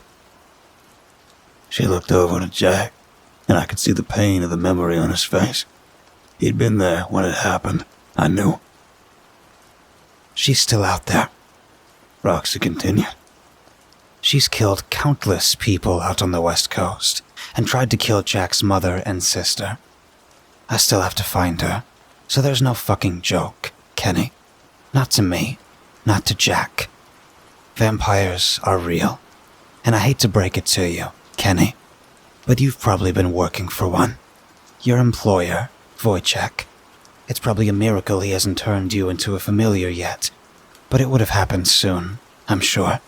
She looked over to Jack, and I could see the pain of the memory on his face. He'd been there when it happened, I knew. "She's still out there," Roxy continued. "She's killed countless people out on the West Coast and tried to kill Jack's mother and sister. I still have to find her, so there's no fucking joke, Kenny. Not to me, not to Jack. Vampires are real, and I hate to break it to you, Kenny, but you've probably been working for one. Your employer, Wojciech. It's probably a miracle he hasn't turned you into a familiar yet, but it would have happened soon, I'm sure.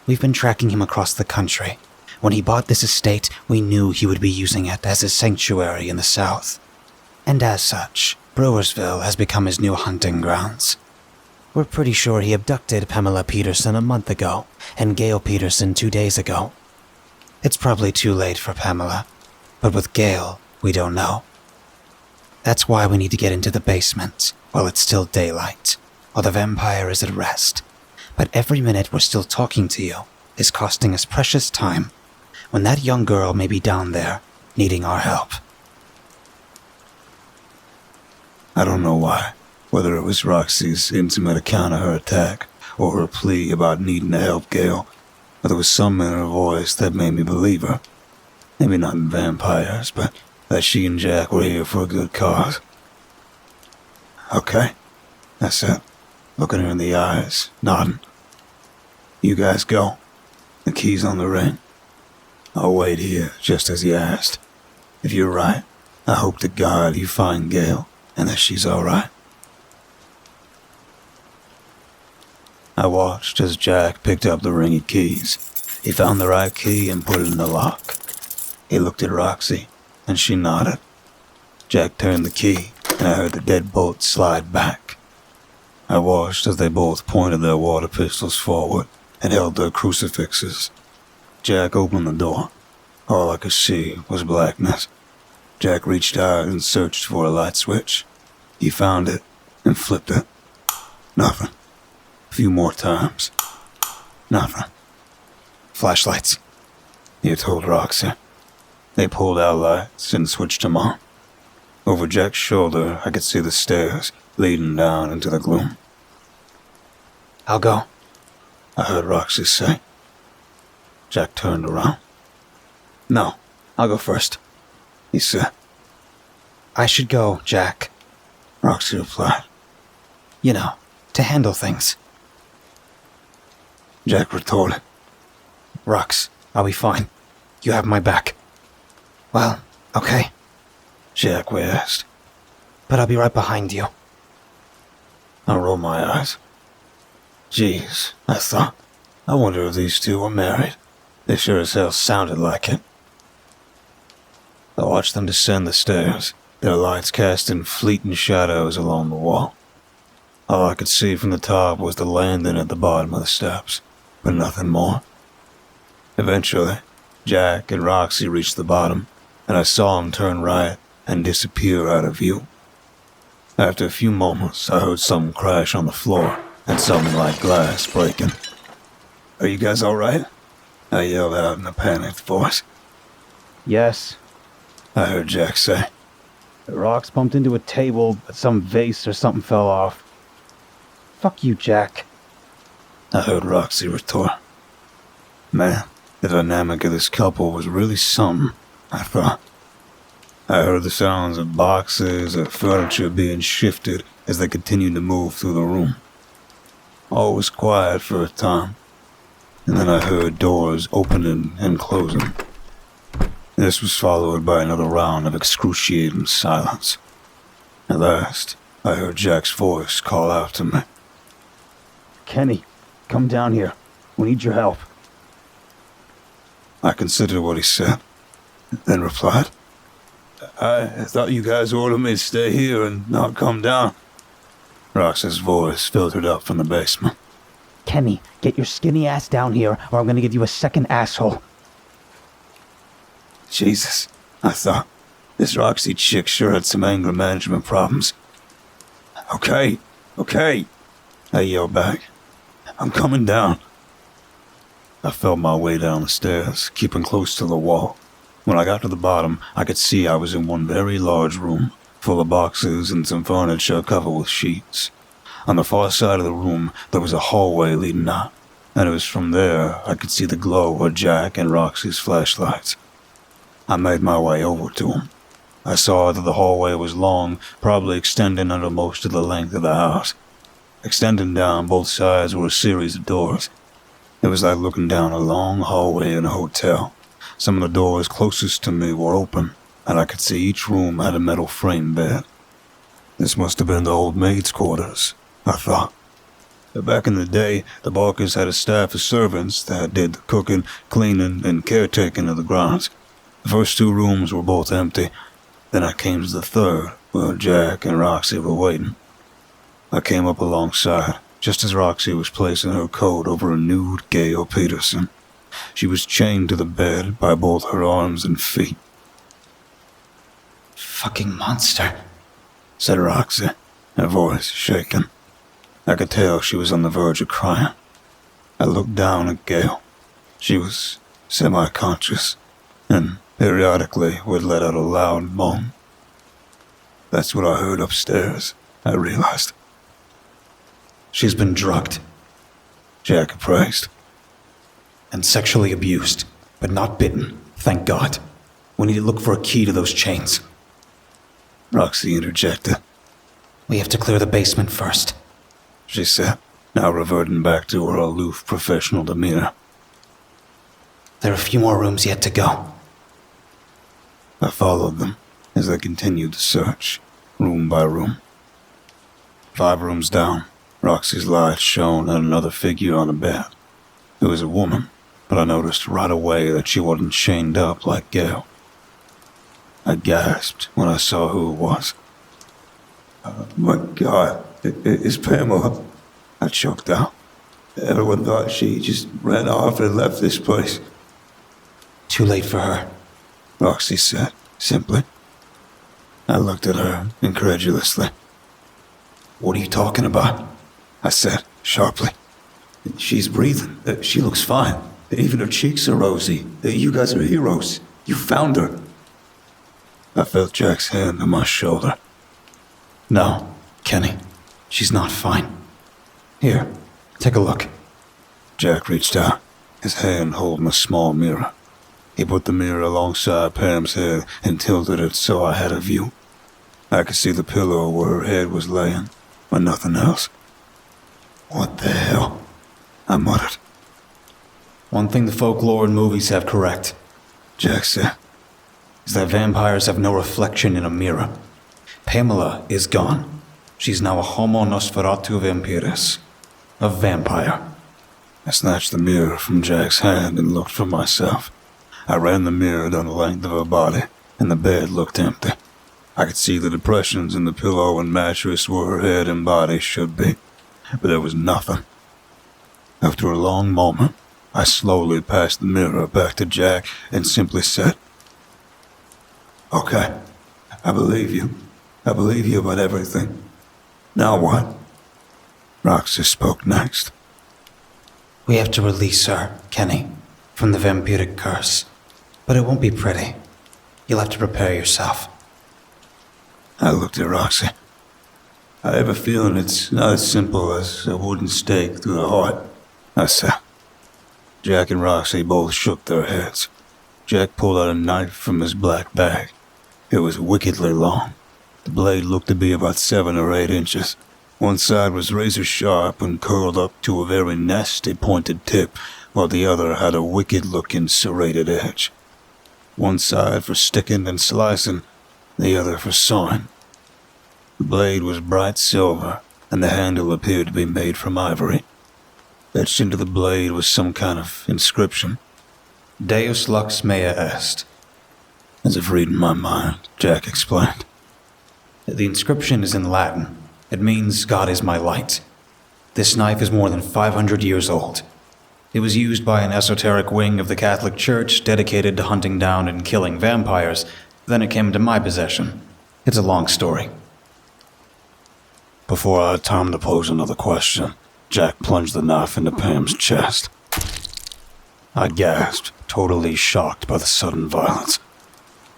We've been tracking him across the country. When he bought this estate, we knew he would be using it as his sanctuary in the South. And as such, Brewersville has become his new hunting grounds. We're pretty sure he abducted Pamela Peterson a month ago, and Gail Peterson 2 days ago. It's probably too late for Pamela, but with Gail, we don't know. That's why we need to get into the basement while it's still daylight, while the vampire is at rest. But every minute we're still talking to you is costing us precious time, when that young girl may be down there, needing our help. I don't know why, whether it was Roxy's intimate account of her attack, or her plea about needing to help Gail, but there was something in her voice that made me believe her. Maybe not in vampires, but that she and Jack were here for a good cause. Okay, I said, looking her in the eyes, nodding. You guys go. The key's on the ring. I'll wait here, just as you asked. If you're right, I hope to God you find Gail, and that she's alright. I watched as Jack picked up the ringy keys. He found the right key and put it in the lock. He looked at Roxy, and she nodded. Jack turned the key, and I heard the deadbolt slide back. I watched as they both pointed their water pistols forward and held their crucifixes. Jack opened the door. All I could see was blackness. Jack reached out and searched for a light switch. He found it and flipped it. Nothing. A few more times. Nothing. Flashlights, he told Roxy. They pulled out lights and switched them on. Over Jack's shoulder, I could see the stairs leading down into the gloom. I'll go, I heard Roxy say. Jack turned around. No, I'll go first, he said. I should go, Jack, Roxy replied. You know, to handle things. Jack retorted. Rox, I'll be fine. You have my back. Well, okay, she acquiesced. But I'll be right behind you. I rolled my eyes. Jeez, I thought. I wonder if these two were married. They sure as hell sounded like it. I watched them descend the stairs, their lights casting fleeting shadows along the wall. All I could see from the top was the landing at the bottom of the steps, but nothing more. Eventually, Jack and Roxy reached the bottom, and I saw him turn right and disappear out of view. After a few moments, I heard something crash on the floor and something like glass breaking. Are you guys alright? I yelled out in a panicked voice. Yes, I heard Jack say. The rocks bumped into a table, but some vase or something fell off. Fuck you, Jack, I heard Roxy retort. Man, the dynamic of this couple was really something, I thought. I heard the sounds of boxes or furniture being shifted as they continued to move through the room. All was quiet for a time, and then I heard doors opening and closing. This was followed by another round of excruciating silence. At last, I heard Jack's voice call out to me. Kenny, come down here. We need your help. I considered what he said, then replied, I thought you guys ordered me to stay here and not come down. Rox's voice filtered up from the basement. Kenny, get your skinny ass down here or I'm gonna give you a second asshole. Jesus, I thought. This Roxy chick sure had some anger management problems. Okay, I yelled back. I'm coming down. I felt my way down the stairs, keeping close to the wall. When I got to the bottom, I could see I was in one very large room, full of boxes and some furniture covered with sheets. On the far side of the room, there was a hallway leading out, and it was from there I could see the glow of Jack and Roxy's flashlights. I made my way over to them. I saw that the hallway was long, probably extending under most of the length of the house. Extending down both sides were a series of doors. It was like looking down a long hallway in a hotel. Some of the doors closest to me were open, and I could see each room had a metal frame bed. This must have been the old maid's quarters, I thought. Back in the day, the Barkers had a staff of servants that did the cooking, cleaning, and caretaking of the grounds. The first two rooms were both empty. Then I came to the third, where Jack and Roxy were waiting. I came up alongside, just as Roxy was placing her coat over a nude Gail Peterson. She was chained to the bed by both her arms and feet. Fucking monster, said Roxy, her voice shaking. I could tell she was on the verge of crying. I looked down at Gail. She was semi-conscious, and periodically would let out a loud moan. That's what I heard upstairs, I realized. She's been drugged, Jack appraised. And sexually abused, but not bitten, thank God, We need to look for a key to those chains. Roxy interjected. We have to clear the basement first, She said, now reverting back to her aloof professional demeanor. There are a few more rooms yet to go. I followed them as they continued to search, room by room. 5 rooms down, Roxy's light shone at another figure on a bed. It was a woman, but I noticed right away that she wasn't chained up like Gail. I gasped when I saw who it was. My God, it's Pamela. I choked out. Everyone thought she just ran off and left this place. Too late for her, Roxy said, simply. I looked at her incredulously. What are you talking about? I said, sharply. She's breathing. She looks fine. Even her cheeks are rosy. You guys are heroes. You found her. I felt Jack's hand on my shoulder. No, Kenny. She's not fine. Here, take a look. Jack reached out, his hand holding a small mirror. He put the mirror alongside Pam's head and tilted it so I had a view. I could see the pillow where her head was laying, but nothing else. What the hell? I muttered. One thing the folklore and movies have correct, Jack said, is that vampires have no reflection in a mirror. Pamela is gone. She's now a Homo Nosferatu Vampyres, a vampire. I snatched the mirror from Jack's hand and looked for myself. I ran the mirror down the length of her body, and the bed looked empty. I could see the depressions in the pillow and mattress where her head and body should be, but there was nothing. After a long moment, I slowly passed the mirror back to Jack and simply said, "Okay, I believe you. I believe you about everything. Now what?" Roxy spoke next. We have to release her, Kenny, from the vampiric curse. But it won't be pretty. You'll have to prepare yourself. I looked at Roxy. I have a feeling it's not as simple as a wooden stake through the heart, I said. Jack and Roxy both shook their heads. Jack pulled out a knife from his black bag. It was wickedly long. The blade looked to be about 7 or 8 inches. One side was razor sharp and curled up to a very nasty pointed tip, while the other had a wicked-looking serrated edge. One side for sticking and slicing, the other for sawing. The blade was bright silver, and the handle appeared to be made from ivory. Etched into the blade was some kind of inscription. Deus lux mea est. As if reading my mind, Jack explained. The inscription is in Latin. It means God is my light. This knife is more than 500 years old. It was used by an esoteric wing of the Catholic Church dedicated to hunting down and killing vampires. Then it came into my possession. It's a long story. Before I had time to pose another question, Jack plunged the knife into Pam's chest. I gasped, totally shocked by the sudden violence.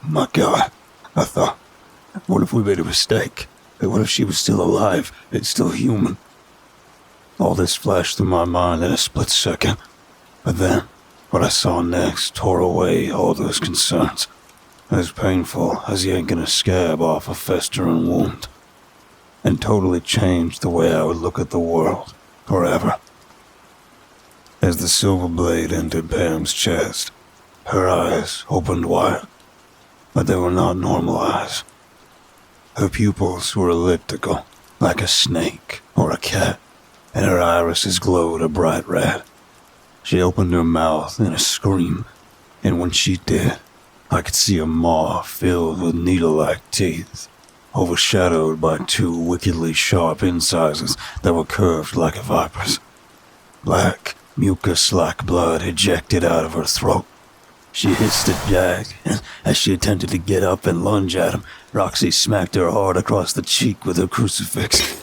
My God, I thought, what if we made a mistake? What if she was still alive and still human? All this flashed through my mind in a split second. But then, what I saw next tore away all those concerns. As painful as yanking a scab off a festering wound. And totally changed the way I would look at the world, forever. As the silver blade entered Pam's chest, her eyes opened wide. But they were not normal eyes. Her pupils were elliptical, like a snake or a cat, and her irises glowed a bright red. She opened her mouth in a scream, and when she did, I could see a maw filled with needle-like teeth, overshadowed by 2 wickedly sharp incisors that were curved like a viper's. Black, mucus-like blood ejected out of her throat. She hissed at Jack, and as she attempted to get up and lunge at him, Roxy smacked her hard across the cheek with her crucifix.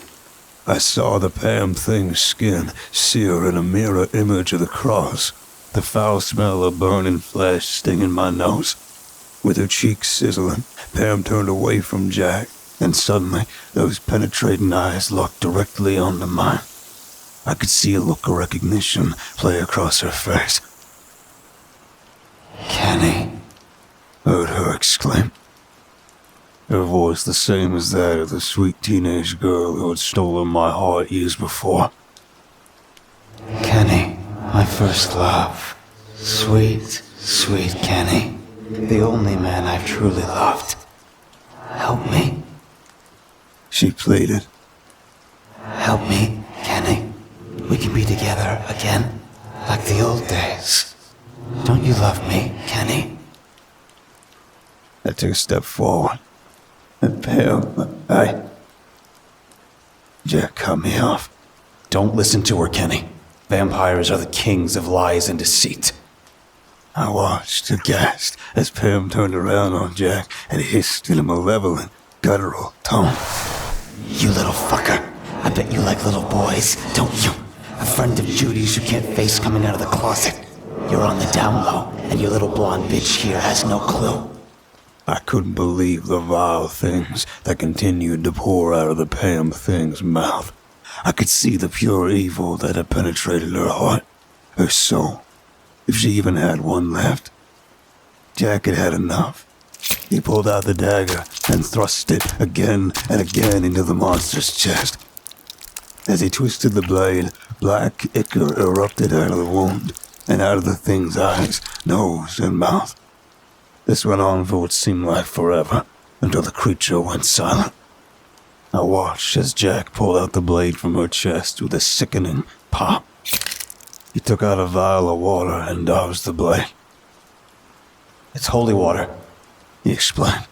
I saw the Pam Thing's skin sear in a mirror image of the cross, the foul smell of burning flesh stinging my nose. With her cheeks sizzling, Pam turned away from Jack, and suddenly those penetrating eyes locked directly onto mine. I could see a look of recognition play across her face. Kenny, heard her exclaim. Her voice the same as that of the sweet teenage girl who had stolen my heart years before. Kenny, my first love. Sweet, sweet Kenny. The only man I've truly loved. Help me. She pleaded. Help me, Kenny. We can be together again, like the old days. Don't you love me, Kenny? I took a step forward. Pale, Jack cut me off. Don't listen to her, Kenny. Vampires are the kings of lies and deceit. I watched, aghast, as Pam turned around on Jack and hissed in a malevolent, guttural tone. You little fucker. I bet you like little boys, don't you? A friend of Judy's you can't face coming out of the closet. You're on the down low, and your little blonde bitch here has no clue. I couldn't believe the vile things that continued to pour out of the Pam thing's mouth. I could see the pure evil that had penetrated her heart, her soul, if she even had one left. Jack had had enough. He pulled out the dagger and thrust it again and again into the monster's chest. As he twisted the blade, black ichor erupted out of the wound and out of the thing's eyes, nose, and mouth. This went on for what seemed like forever, until the creature went silent. I watched as Jack pulled out the blade from her chest with a sickening pop. He took out a vial of water and doused the blade. It's holy water, he explained.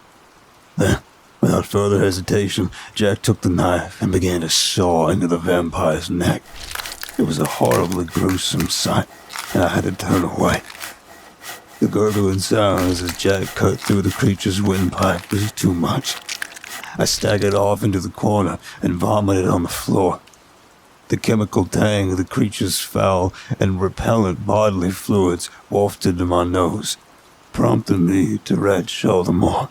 Then, without further hesitation, Jack took the knife and began to saw into the vampire's neck. It was a horribly gruesome sight, and I had to turn away. The gurgling sounds as Jack cut through the creature's windpipe was too much. I staggered off into the corner and vomited on the floor. The chemical tang of the creature's foul and repellent bodily fluids wafted to my nose, prompting me to retch all the more.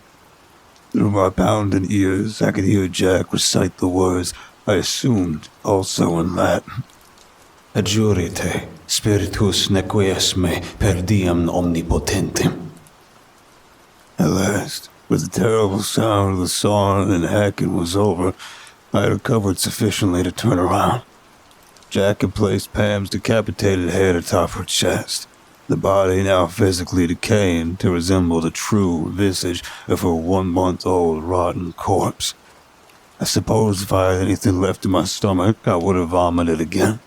Through my pounding ears, I could hear Jack recite the words I assumed also in Latin. Adjurite, spiritus nequies me per diem omnipotentem. At last, with the terrible sound of the sawing and hacking was over, I had recovered sufficiently to turn around. Jack had placed Pam's decapitated head atop her chest, the body now physically decaying to resemble the true visage of her 1-month-old rotten corpse. I suppose if I had anything left in my stomach, I would have vomited again.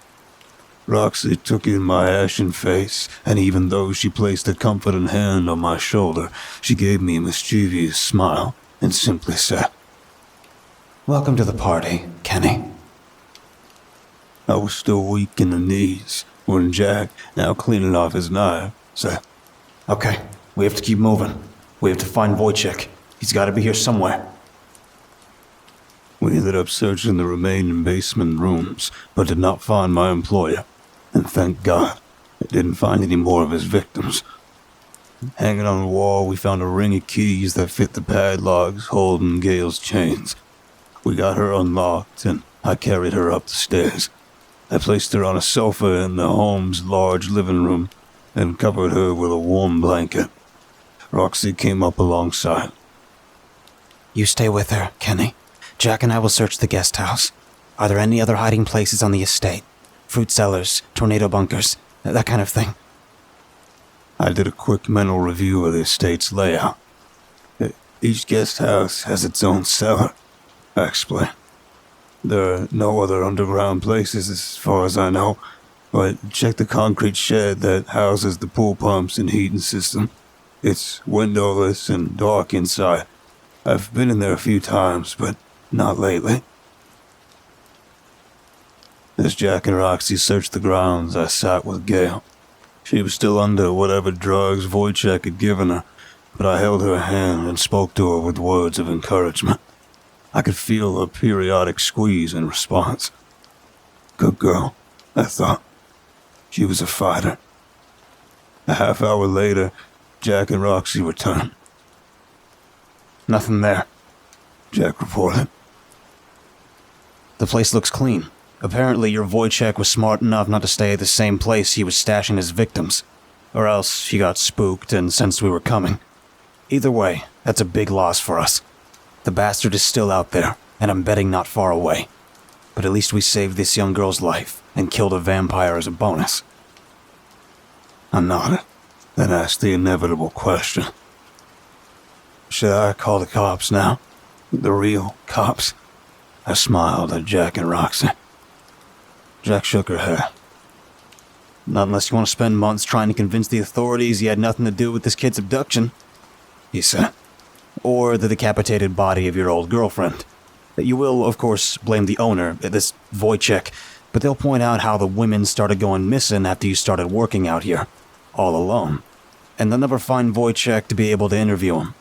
Roxy took in my ashen face, and even though she placed a comforting hand on my shoulder, she gave me a mischievous smile and simply said, Welcome to the party, Kenny. I was still weak in the knees when Jack, now cleaning off his knife, said, Okay, we have to keep moving. We have to find Wojciech. He's got to be here somewhere. We ended up searching the remaining basement rooms, but did not find my employer. And thank God, I didn't find any more of his victims. Hanging on the wall, we found a ring of keys that fit the padlocks holding Gail's chains. We got her unlocked, and I carried her up the stairs. I placed her on a sofa in the home's large living room and covered her with a warm blanket. Roxy came up alongside. You stay with her, Kenny. Jack and I will search the guest house. Are there any other hiding places on the estate? Fruit cellars, tornado bunkers, that kind of thing. I did a quick mental review of the estate's layout. Each guest house has its own cellar, I explained. There are no other underground places as far as I know, but check the concrete shed that houses the pool pumps and heating system. It's windowless and dark inside. I've been in there a few times, but not lately. As Jack and Roxy searched the grounds, I sat with Gail. She was still under whatever drugs Wojciech had given her, but I held her hand and spoke to her with words of encouragement. I could feel her periodic squeeze in response. Good girl, I thought. She was a fighter. A half hour later, Jack and Roxy returned. Nothing there, Jack reported. The place looks clean. Apparently your Wojciech was smart enough not to stay at the same place he was stashing his victims. Or else he got spooked and sensed we were coming. Either way, that's a big loss for us. The bastard is still out there, and I'm betting not far away. But at least we saved this young girl's life and killed a vampire as a bonus. I nodded, then asked the inevitable question. Should I call the cops now? The real cops? I smiled at Jack and Roxy. Jack shook her head. Not unless you want to spend months trying to convince the authorities you had nothing to do with this kid's abduction, he said. Or the decapitated body of your old girlfriend. You will, of course, blame the owner, this Wojciech, but they'll point out how the women started going missing after you started working out here, all alone. And they'll never find Wojciech to be able to interview him.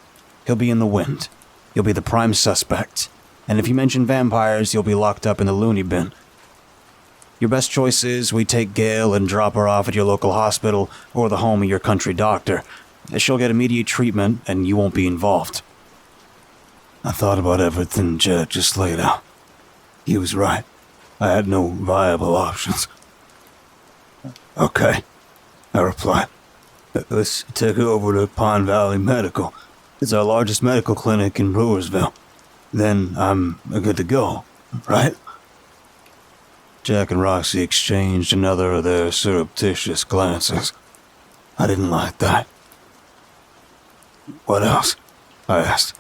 He'll be in the wind. You'll be the prime suspect. And if you mention vampires, you'll be locked up in the loony bin. Your best choice is we take Gail and drop her off at your local hospital or the home of your country doctor. She'll get immediate treatment and you won't be involved. I thought about everything Jack just laid out. He was right. I had no viable options. Okay, I replied. Let's take her over to Pine Valley Medical. It's our largest medical clinic in Brewersville. Then I'm good to go, right? Jack and Roxy exchanged another of their surreptitious glances. I didn't like that. What else? I asked.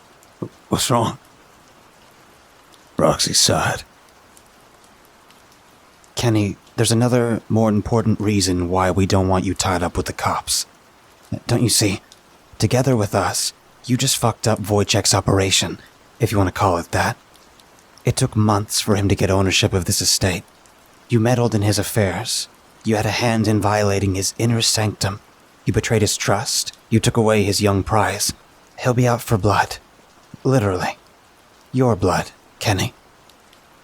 What's wrong? Roxy sighed. Kenny, there's another, more important reason why we don't want you tied up with the cops. Don't you see? Together with us, you just fucked up Wojciech's operation, if you want to call it that. It took months for him to get ownership of this estate. You meddled in his affairs. You had a hand in violating his inner sanctum. You betrayed his trust. You took away his young prize. He'll be out for blood. Literally. Your blood, Kenny.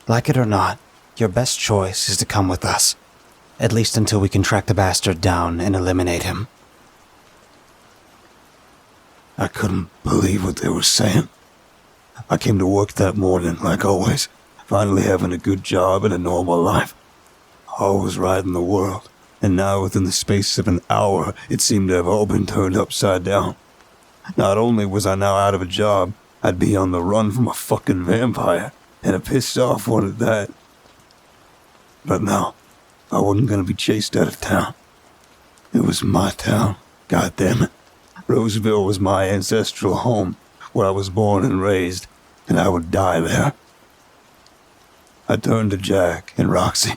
Like it or not, your best choice is to come with us. At least until we can track the bastard down and eliminate him. I couldn't believe what they were saying. I came to work that morning, like always, finally having a good job and a normal life. All was right in the world, and now within the space of an hour, it seemed to have all been turned upside down. Not only was I now out of a job, I'd be on the run from a fucking vampire, and a pissed off one at that. But no, I wasn't gonna be chased out of town. It was my town, goddammit. Roseville was my ancestral home, where I was born and raised, and I would die there. I turned to Jack and Roxy.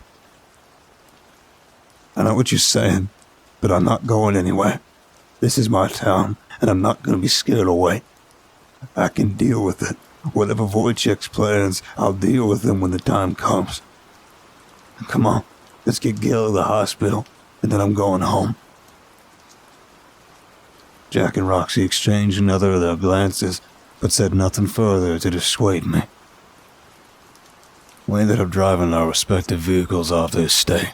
I know what you're saying, but I'm not going anywhere. This is my town, and I'm not going to be scared away. I can deal with it. Whatever Wojciech's plans, I'll deal with them when the time comes. Come on, let's get Gail to the hospital, and then I'm going home. Jack and Roxy exchanged another of their glances, but said nothing further to dissuade me. We ended up driving our respective vehicles off the estate.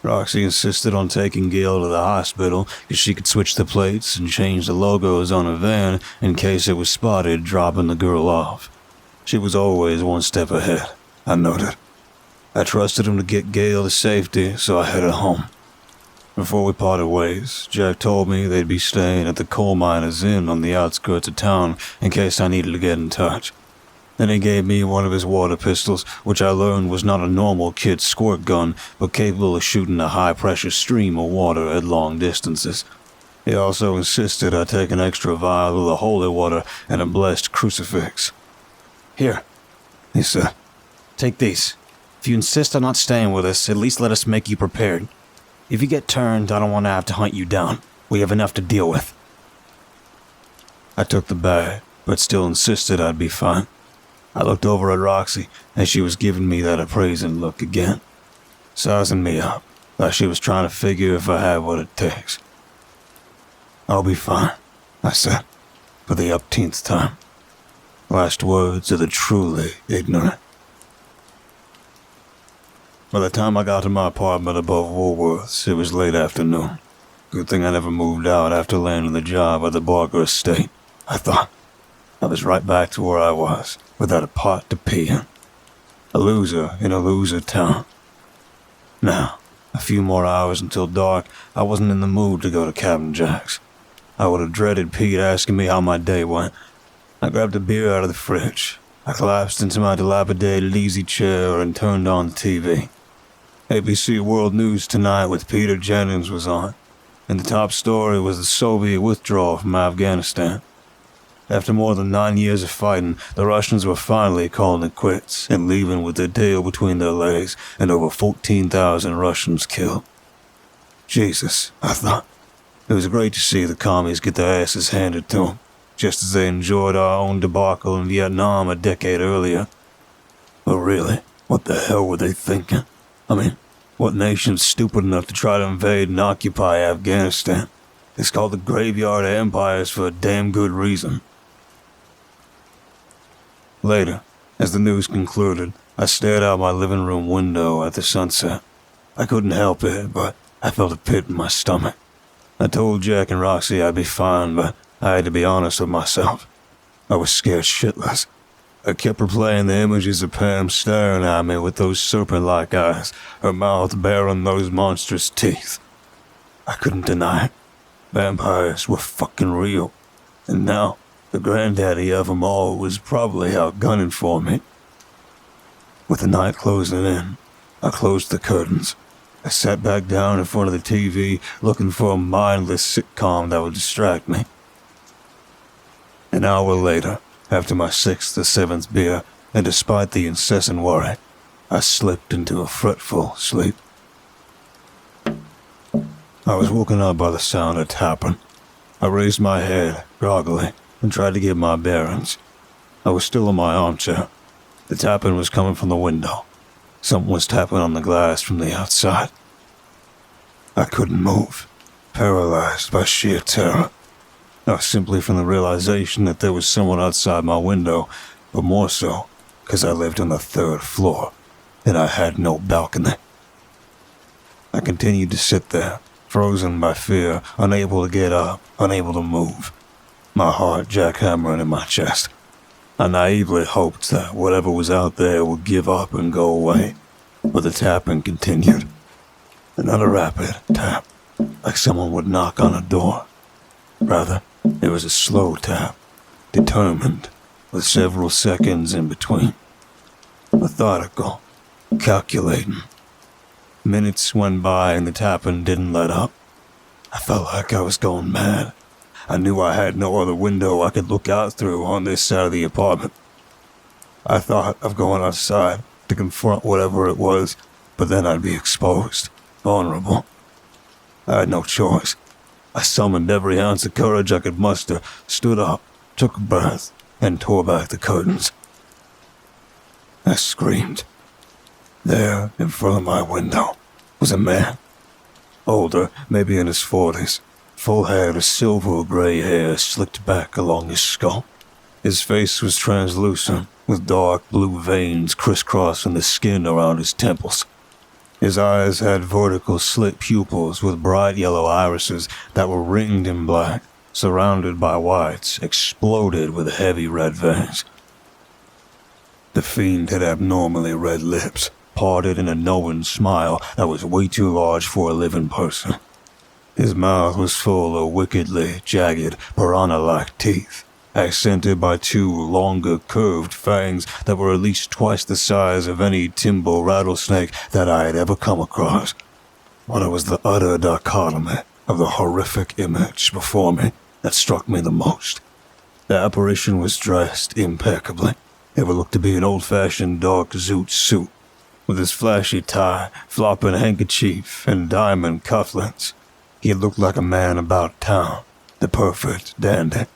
Roxy insisted on taking Gail to the hospital because she could switch the plates and change the logos on her van in case it was spotted dropping the girl off. She was always one step ahead, I noted. I trusted him to get Gail to safety, so I headed home. Before we parted ways, Jack told me they'd be staying at the Coal Miners Inn on the outskirts of town in case I needed to get in touch. Then he gave me one of his water pistols, which I learned was not a normal kid's squirt gun, but capable of shooting a high-pressure stream of water at long distances. He also insisted I take an extra vial of the holy water and a blessed crucifix. Here, he said. Take these. If you insist on not staying with us, at least let us make you prepared. If you get turned, I don't want to have to hunt you down. We have enough to deal with. I took the bag, but still insisted I'd be fine. I looked over at Roxy, and she was giving me that appraising look again, sizing me up, like she was trying to figure if I had what it takes. I'll be fine, I said, for the upteenth time. Last words of the truly ignorant. By the time I got to my apartment above Woolworths, it was late afternoon. Good thing I never moved out after landing the job at the Barker estate, I thought. I was right back to where I was, without a pot to pee in. A loser in a loser town. Now, a few more hours until dark, I wasn't in the mood to go to Captain Jack's. I would have dreaded Pete asking me how my day went. I grabbed a beer out of the fridge. I collapsed into my dilapidated easy chair and turned on the TV. ABC World News Tonight with Peter Jennings was on, and the top story was the Soviet withdrawal from Afghanistan. After more than 9 years of fighting, the Russians were finally calling it quits and leaving with their tail between their legs and over 14,000 Russians killed. Jesus, I thought. It was great to see the commies get their asses handed to them, just as they enjoyed our own debacle in Vietnam a decade earlier. But really, what the hell were they thinking? I mean, what nation's stupid enough to try to invade and occupy Afghanistan? It's called the Graveyard of Empires for a damn good reason. Later, as the news concluded, I stared out my living room window at the sunset. I couldn't help it, but I felt a pit in my stomach. I told Jack and Roxy I'd be fine, but I had to be honest with myself. I was scared shitless. I kept replaying the images of Pam staring at me with those serpent-like eyes, her mouth baring those monstrous teeth. I couldn't deny it. Vampires were fucking real. And now, the granddaddy of them all was probably out gunning for me. With the night closing in, I closed the curtains. I sat back down in front of the TV, looking for a mindless sitcom that would distract me. An hour later, after my 6th or 7th beer, and despite the incessant worry, I slipped into a fretful sleep. I was woken up by the sound of tapping. I raised my head, groggily, and tried to get my bearings. I was still in my armchair. The tapping was coming from the window. Something was tapping on the glass from the outside. I couldn't move, paralyzed by sheer terror. Not simply from the realization that there was someone outside my window, but more so because I lived on the 3rd floor, and I had no balcony. I continued to sit there, frozen by fear, unable to get up, unable to move. My heart jackhammering in my chest. I naively hoped that whatever was out there would give up and go away, but the tapping continued. Another rapid tap, like someone would knock on a door. Rather, it was a slow tap, determined, with several seconds in between. Methodical, calculating. Minutes went by and the tapping didn't let up. I felt like I was going mad. I knew I had no other window I could look out through on this side of the apartment. I thought of going outside to confront whatever it was, but then I'd be exposed, vulnerable. I had no choice. I summoned every ounce of courage I could muster, stood up, took a breath, and tore back the curtains. I screamed. There, in front of my window, was a man. Older, maybe in his 40s. Full head of silver-gray hair slicked back along his skull. His face was translucent, with dark blue veins crisscrossing the skin around his temples. His eyes had vertical slit pupils with bright yellow irises that were ringed in black, surrounded by whites, exploded with heavy red veins. The fiend had abnormally red lips, parted in a knowing smile that was way too large for a living person. His mouth was full of wickedly jagged, piranha-like teeth, accented by 2 longer, curved fangs that were at least twice the size of any timber rattlesnake that I had ever come across. But it was the utter dichotomy of the horrific image before me that struck me the most. The apparition was dressed impeccably. It would look to be an old-fashioned dark zoot suit, with his flashy tie, flopping handkerchief, and diamond cufflinks. He looked like a man about town, the perfect dandy.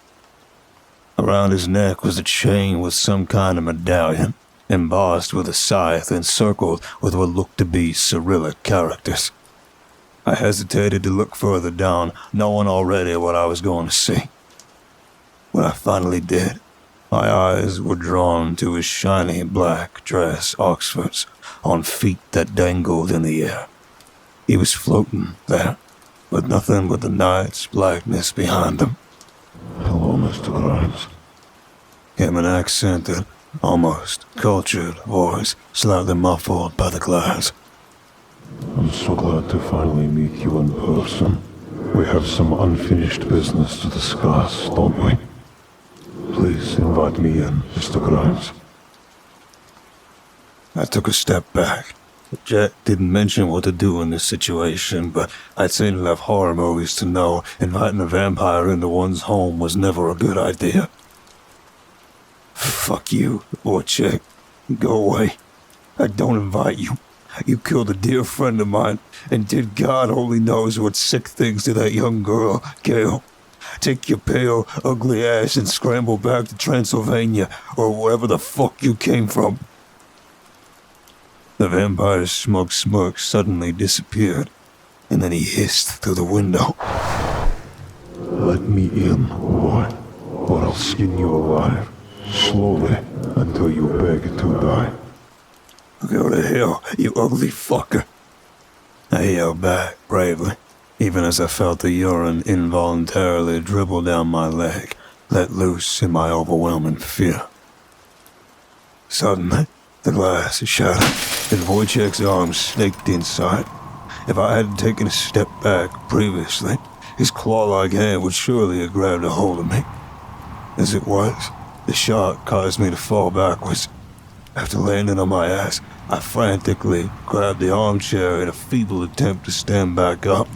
Around his neck was a chain with some kind of medallion, embossed with a scythe encircled with what looked to be Cyrillic characters. I hesitated to look further down, knowing already what I was going to see. When I finally did, my eyes were drawn to his shiny black dress Oxfords on feet that dangled in the air. He was floating there, with nothing but the night's blackness behind him. Hello, Mr. Grimes. Came an accented, almost cultured voice, slightly muffled by the glass. I'm so glad to finally meet you in person. We have some unfinished business to discuss, don't we? Please invite me in, Mr. Grimes. I took a step back. Jack didn't mention what to do in this situation, but I'd seen enough horror movies to know inviting a vampire into one's home was never a good idea. Fuck you, Wojciech. Go away. I don't invite you. You killed a dear friend of mine, and did God only knows what sick things to that young girl, Gail. Take your pale, ugly ass and scramble back to Transylvania, or wherever the fuck you came from. The vampire's smug smirk suddenly disappeared, and then he hissed through the window. Let me in, boy, or I'll skin you alive, slowly, until you beg to die. Go to hell, you ugly fucker. I yelled back bravely, even as I felt the urine involuntarily dribble down my leg, let loose in my overwhelming fear. Suddenly, the glass shattered, and Wojciech's arms snaked inside. If I hadn't taken a step back previously, his claw-like hand would surely have grabbed a hold of me. As it was, the shock caused me to fall backwards. After landing on my ass, I frantically grabbed the armchair in a feeble attempt to stand back up.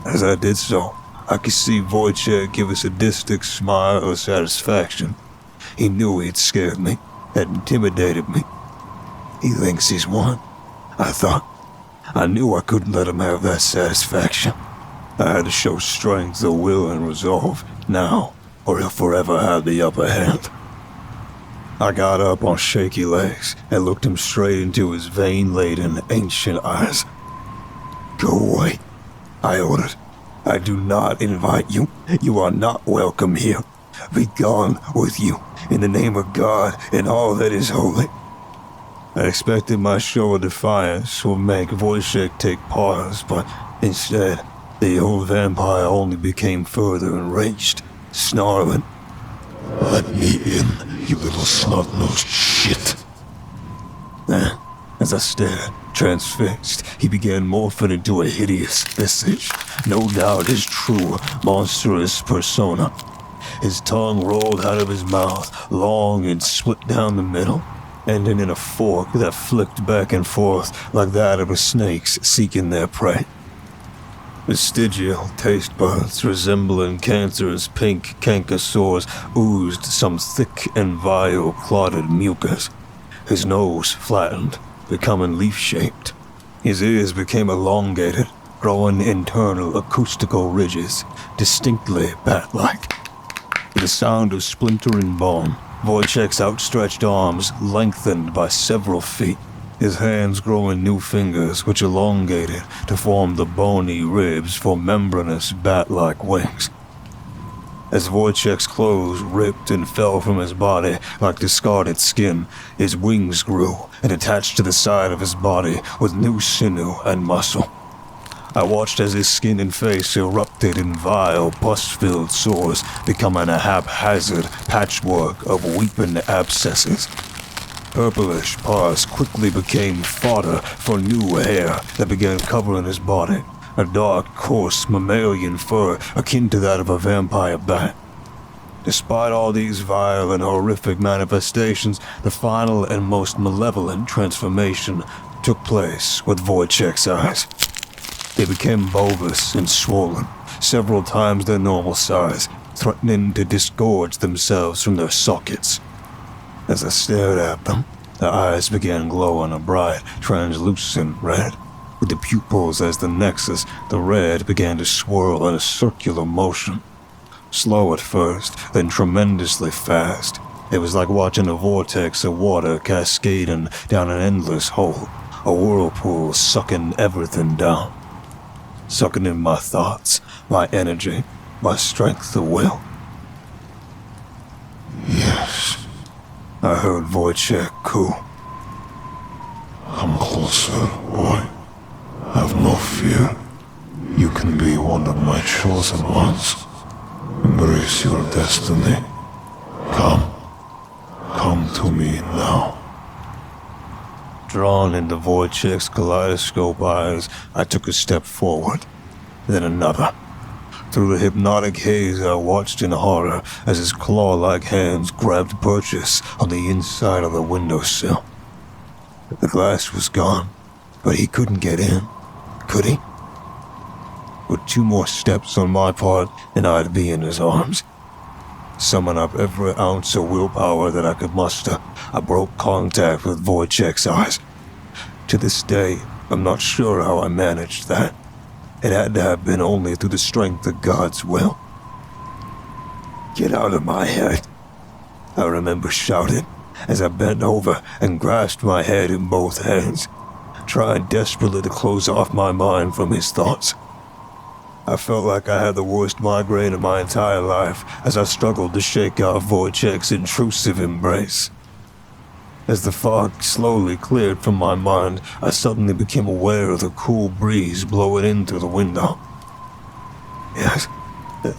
As I did so, I could see Wojciech give a sadistic smile of satisfaction. He knew he'd scared me, had intimidated me. He thinks he's won, I thought. I knew I couldn't let him have that satisfaction. I had to show strength of will and resolve now, or he'll forever have the upper hand. I got up on shaky legs and looked him straight into his vein-laden, ancient eyes. Go away, I ordered. I do not invite you. You are not welcome here. Be gone with you, in the name of God and all that is holy. I expected my show of defiance would make Wojciech take pause, but instead, the old vampire only became further enraged, snarling. Let me in, you little snot-nosed shit. Then, as I stared, transfixed, he began morphing into a hideous visage, no doubt his true, monstrous persona. His tongue rolled out of his mouth, long and split down the middle, ending in a fork that flicked back and forth like that of a snake's seeking their prey. Vestigial taste buds resembling cancerous pink canker sores oozed some thick and vile clotted mucus. His nose flattened, becoming leaf-shaped. His ears became elongated, growing internal acoustical ridges, distinctly bat-like. With the sound of splintering bone, Wojciech's outstretched arms lengthened by several feet, his hands growing new fingers which elongated to form the bony ribs for membranous bat-like wings. As Wojciech's clothes ripped and fell from his body like discarded skin, his wings grew and attached to the side of his body with new sinew and muscle. I watched as his skin and face erupted in vile, pus-filled sores, becoming a haphazard patchwork of weeping abscesses. Purplish pus quickly became fodder for new hair that began covering his body, a dark, coarse mammalian fur akin to that of a vampire bat. Despite all these vile and horrific manifestations, the final and most malevolent transformation took place with Wojciech's eyes. They became bulbous and swollen, several times their normal size, threatening to disgorge themselves from their sockets. As I stared at them, the eyes began glowing a bright, translucent red. With the pupils as the nexus, the red began to swirl in a circular motion. Slow at first, then tremendously fast. It was like watching a vortex of water cascading down an endless hole, a whirlpool sucking everything down. Sucking in my thoughts, my energy, my strength of will. Yes, I heard Wojciech coo. come closer, boy. Have no fear. You can be one of my chosen ones. Embrace your destiny. Come to me now. Drawn into Wojciech's kaleidoscope eyes, I took a step forward, then another, Through the hypnotic haze, I watched in horror as his claw-like hands grabbed purchase on the inside of the windowsill. The glass was gone, but he couldn't get in, could he? With 2 more steps on my part, and I'd be in his arms. Summon up every ounce of willpower that I could muster, I broke contact with Wojciech's eyes. To this day, I'm not sure how I managed that. It had to have been only through the strength of God's will. "Get out of my head," I remember shouting as I bent over and grasped my head in both hands, trying desperately to close off my mind from his thoughts. I felt like I had the worst migraine of my entire life as I struggled to shake out Wojciech's intrusive embrace. As the fog slowly cleared from my mind, I suddenly became aware of the cool breeze blowing in through the window. Yes,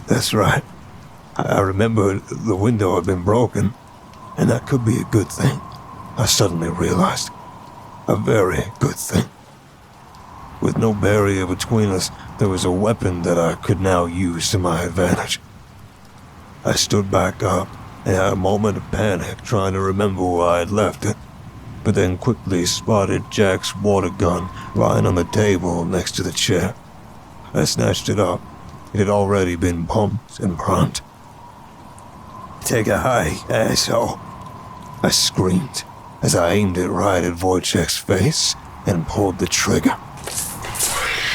that's right. I remembered the window had been broken, and that could be a good thing. I suddenly realized. A very good thing. With no barrier between us, there was a weapon that I could now use to my advantage. I stood back up and had a moment of panic trying to remember where I had left it, but then quickly spotted Jack's water gun lying on the table next to the chair. I snatched it up. It had already been pumped and primed. "Take a hike, asshole," I screamed as I aimed it right at Wojciech's face and pulled the trigger.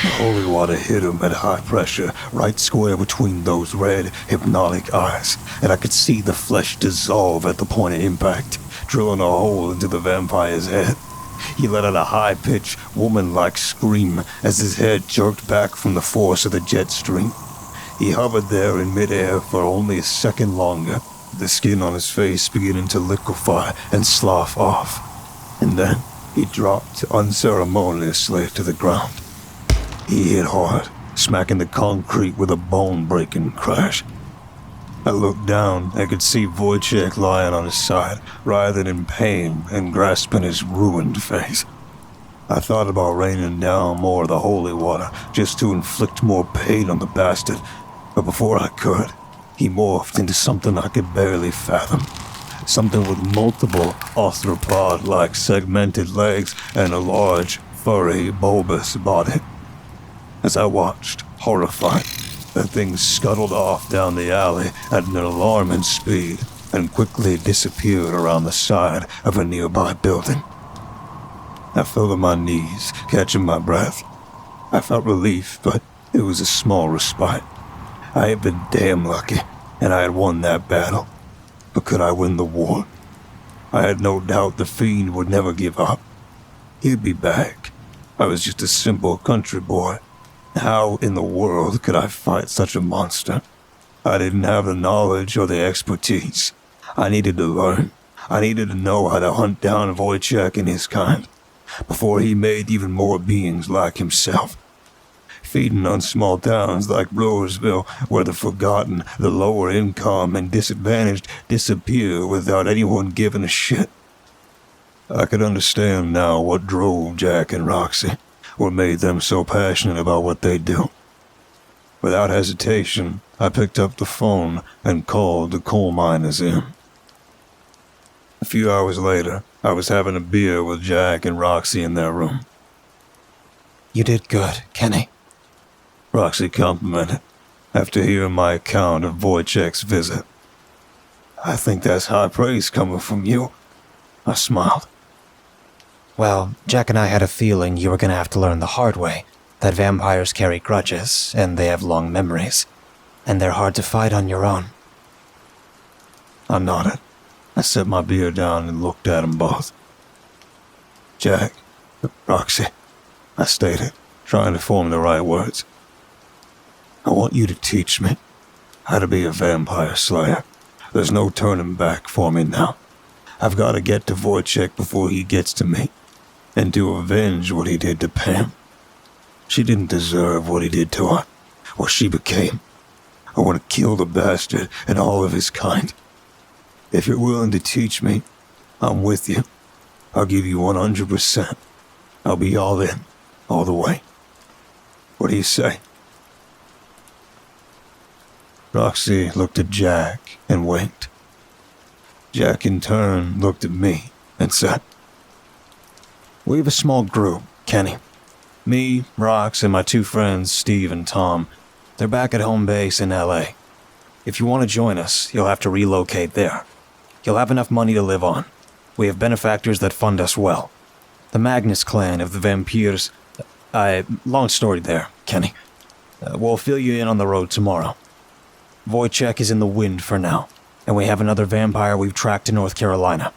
The holy water hit him at high pressure, right square between those red, hypnotic eyes, and I could see the flesh dissolve at the point of impact, drilling a hole into the vampire's head. He let out a high-pitched, woman-like scream as his head jerked back from the force of the jet stream. He hovered there in midair for only a second longer, the skin on his face beginning to liquefy and slough off. And then he dropped unceremoniously to the ground. He hit hard, smacking the concrete with a bone-breaking crash. I looked down and could see Wojciech lying on his side, writhing in pain and grasping his ruined face. I thought about raining down more of the holy water just to inflict more pain on the bastard, but before I could, he morphed into something I could barely fathom. Something with multiple arthropod-like segmented legs and a large, furry, bulbous body. As I watched, horrified, the thing scuttled off down the alley at an alarming speed and quickly disappeared around the side of a nearby building. I fell to my knees, catching my breath. I felt relief, but it was a small respite. I had been damn lucky, and I had won that battle. But could I win the war? I had no doubt the fiend would never give up. He'd be back. I was just a simple country boy. How in the world could I fight such a monster? I didn't have the knowledge or the expertise. I needed to learn. I needed to know how to hunt down Wojciech and his kind, before he made even more beings like himself. Feeding on small towns like Brewersville, where the forgotten, the lower income, and disadvantaged disappear without anyone giving a shit. I could understand now what drove Jack and Roxy, what made them so passionate about what they do. Without hesitation, I picked up the phone and called the coal miners in. A few hours later, I was having a beer with Jack and Roxy in their room. "You did good, Kenny," Roxy complimented, after hearing my account of Wojciech's visit. "I think that's high praise coming from you," I smiled. "Well, Jack and I had a feeling you were going to have to learn the hard way that vampires carry grudges, and they have long memories, and they're hard to fight on your own." I nodded. I set my beer down and looked at them both. "Jack, Roxy," I stated, trying to form the right words. "I want you to teach me how to be a vampire slayer. There's no turning back for me now. I've got to get to Wojciech before he gets to me, and to avenge what he did to Pam. She didn't deserve what he did to her, what she became. I want to kill the bastard and all of his kind. If you're willing to teach me, I'm with you. I'll give you 100%. I'll be all in, all the way. What do you say?" Roxy looked at Jack and winked. Jack in turn looked at me and said, "We have a small group, Kenny. Me, Rox, and my two friends, Steve and Tom. They're back at home base in LA. If you want to join us, you'll have to relocate there. You'll have enough money to live on. We have benefactors that fund us well. The Magnus clan of the Vampyres. Long story there, Kenny. We'll fill you in on the road tomorrow. Wojciech is in the wind for now, and we have another vampire we've tracked to North Carolina."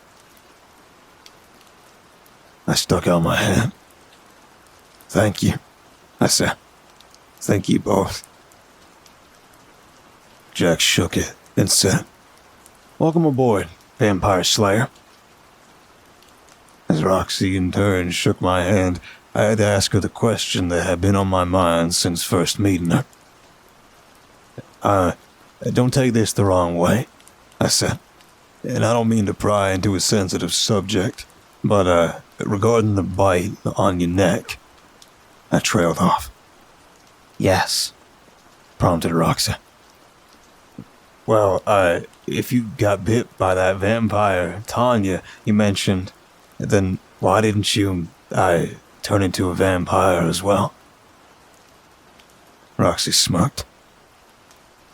I stuck out my hand. "Thank you," I said. "Thank you both." Jack shook it and said, "Welcome aboard, Vampire Slayer." As Roxy in turn shook my hand, I had to ask her the question that had been on my mind since first meeting her. Don't take this the wrong way," I said, "and I don't mean to pry into a sensitive subject, but regarding the bite on your neck," I trailed off. "Yes," prompted Roxy. "Well, if you got bit by that vampire, Tanya, you mentioned, then why didn't you, turn into a vampire as well?" Roxy smirked.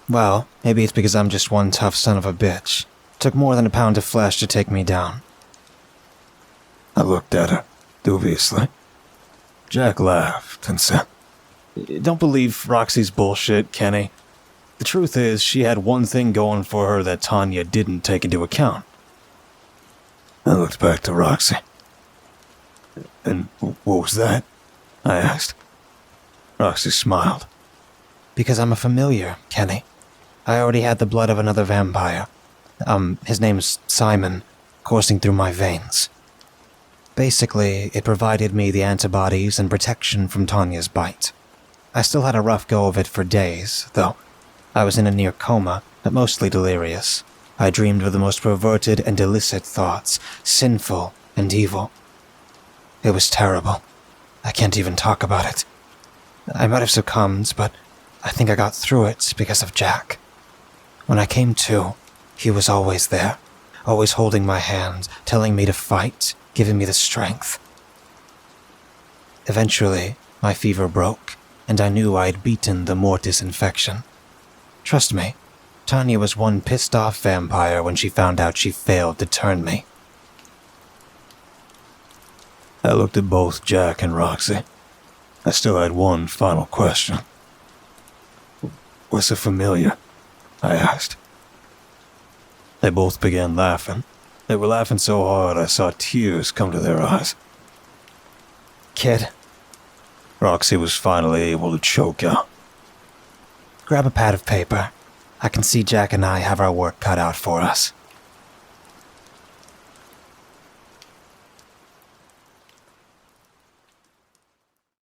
"Well, maybe it's because I'm just one tough son of a bitch. Took more than a pound of flesh to take me down." I looked at her, dubiously. Jack laughed and said, "Don't believe Roxy's bullshit, Kenny. The truth is, she had one thing going for her that Tanya didn't take into account." I looked back to Roxy. "And what was that?" I asked. Roxy smiled. "Because I'm a familiar, Kenny. I already had the blood of another vampire. His name's Simon, coursing through my veins. Basically, it provided me the antibodies and protection from Tanya's bite. I still had a rough go of it for days, though. I was in a near coma, but mostly delirious. I dreamed of the most perverted and illicit thoughts, sinful and evil. It was terrible. I can't even talk about it. I might have succumbed, but I think I got through it because of Jack. When I came to, he was always there, always holding my hand, telling me to fight, giving me the strength. Eventually, my fever broke, and I knew I had beaten the mortis infection. Trust me, Tanya was one pissed-off vampire when she found out she failed to turn me." I looked at both Jack and Roxy. I still had one final question. "What's a familiar?" I asked. They both began laughing. They were laughing so hard I saw tears come to their eyes. "Kid," Roxy was finally able to choke out, "grab a pad of paper. I can see Jack and I have our work cut out for us."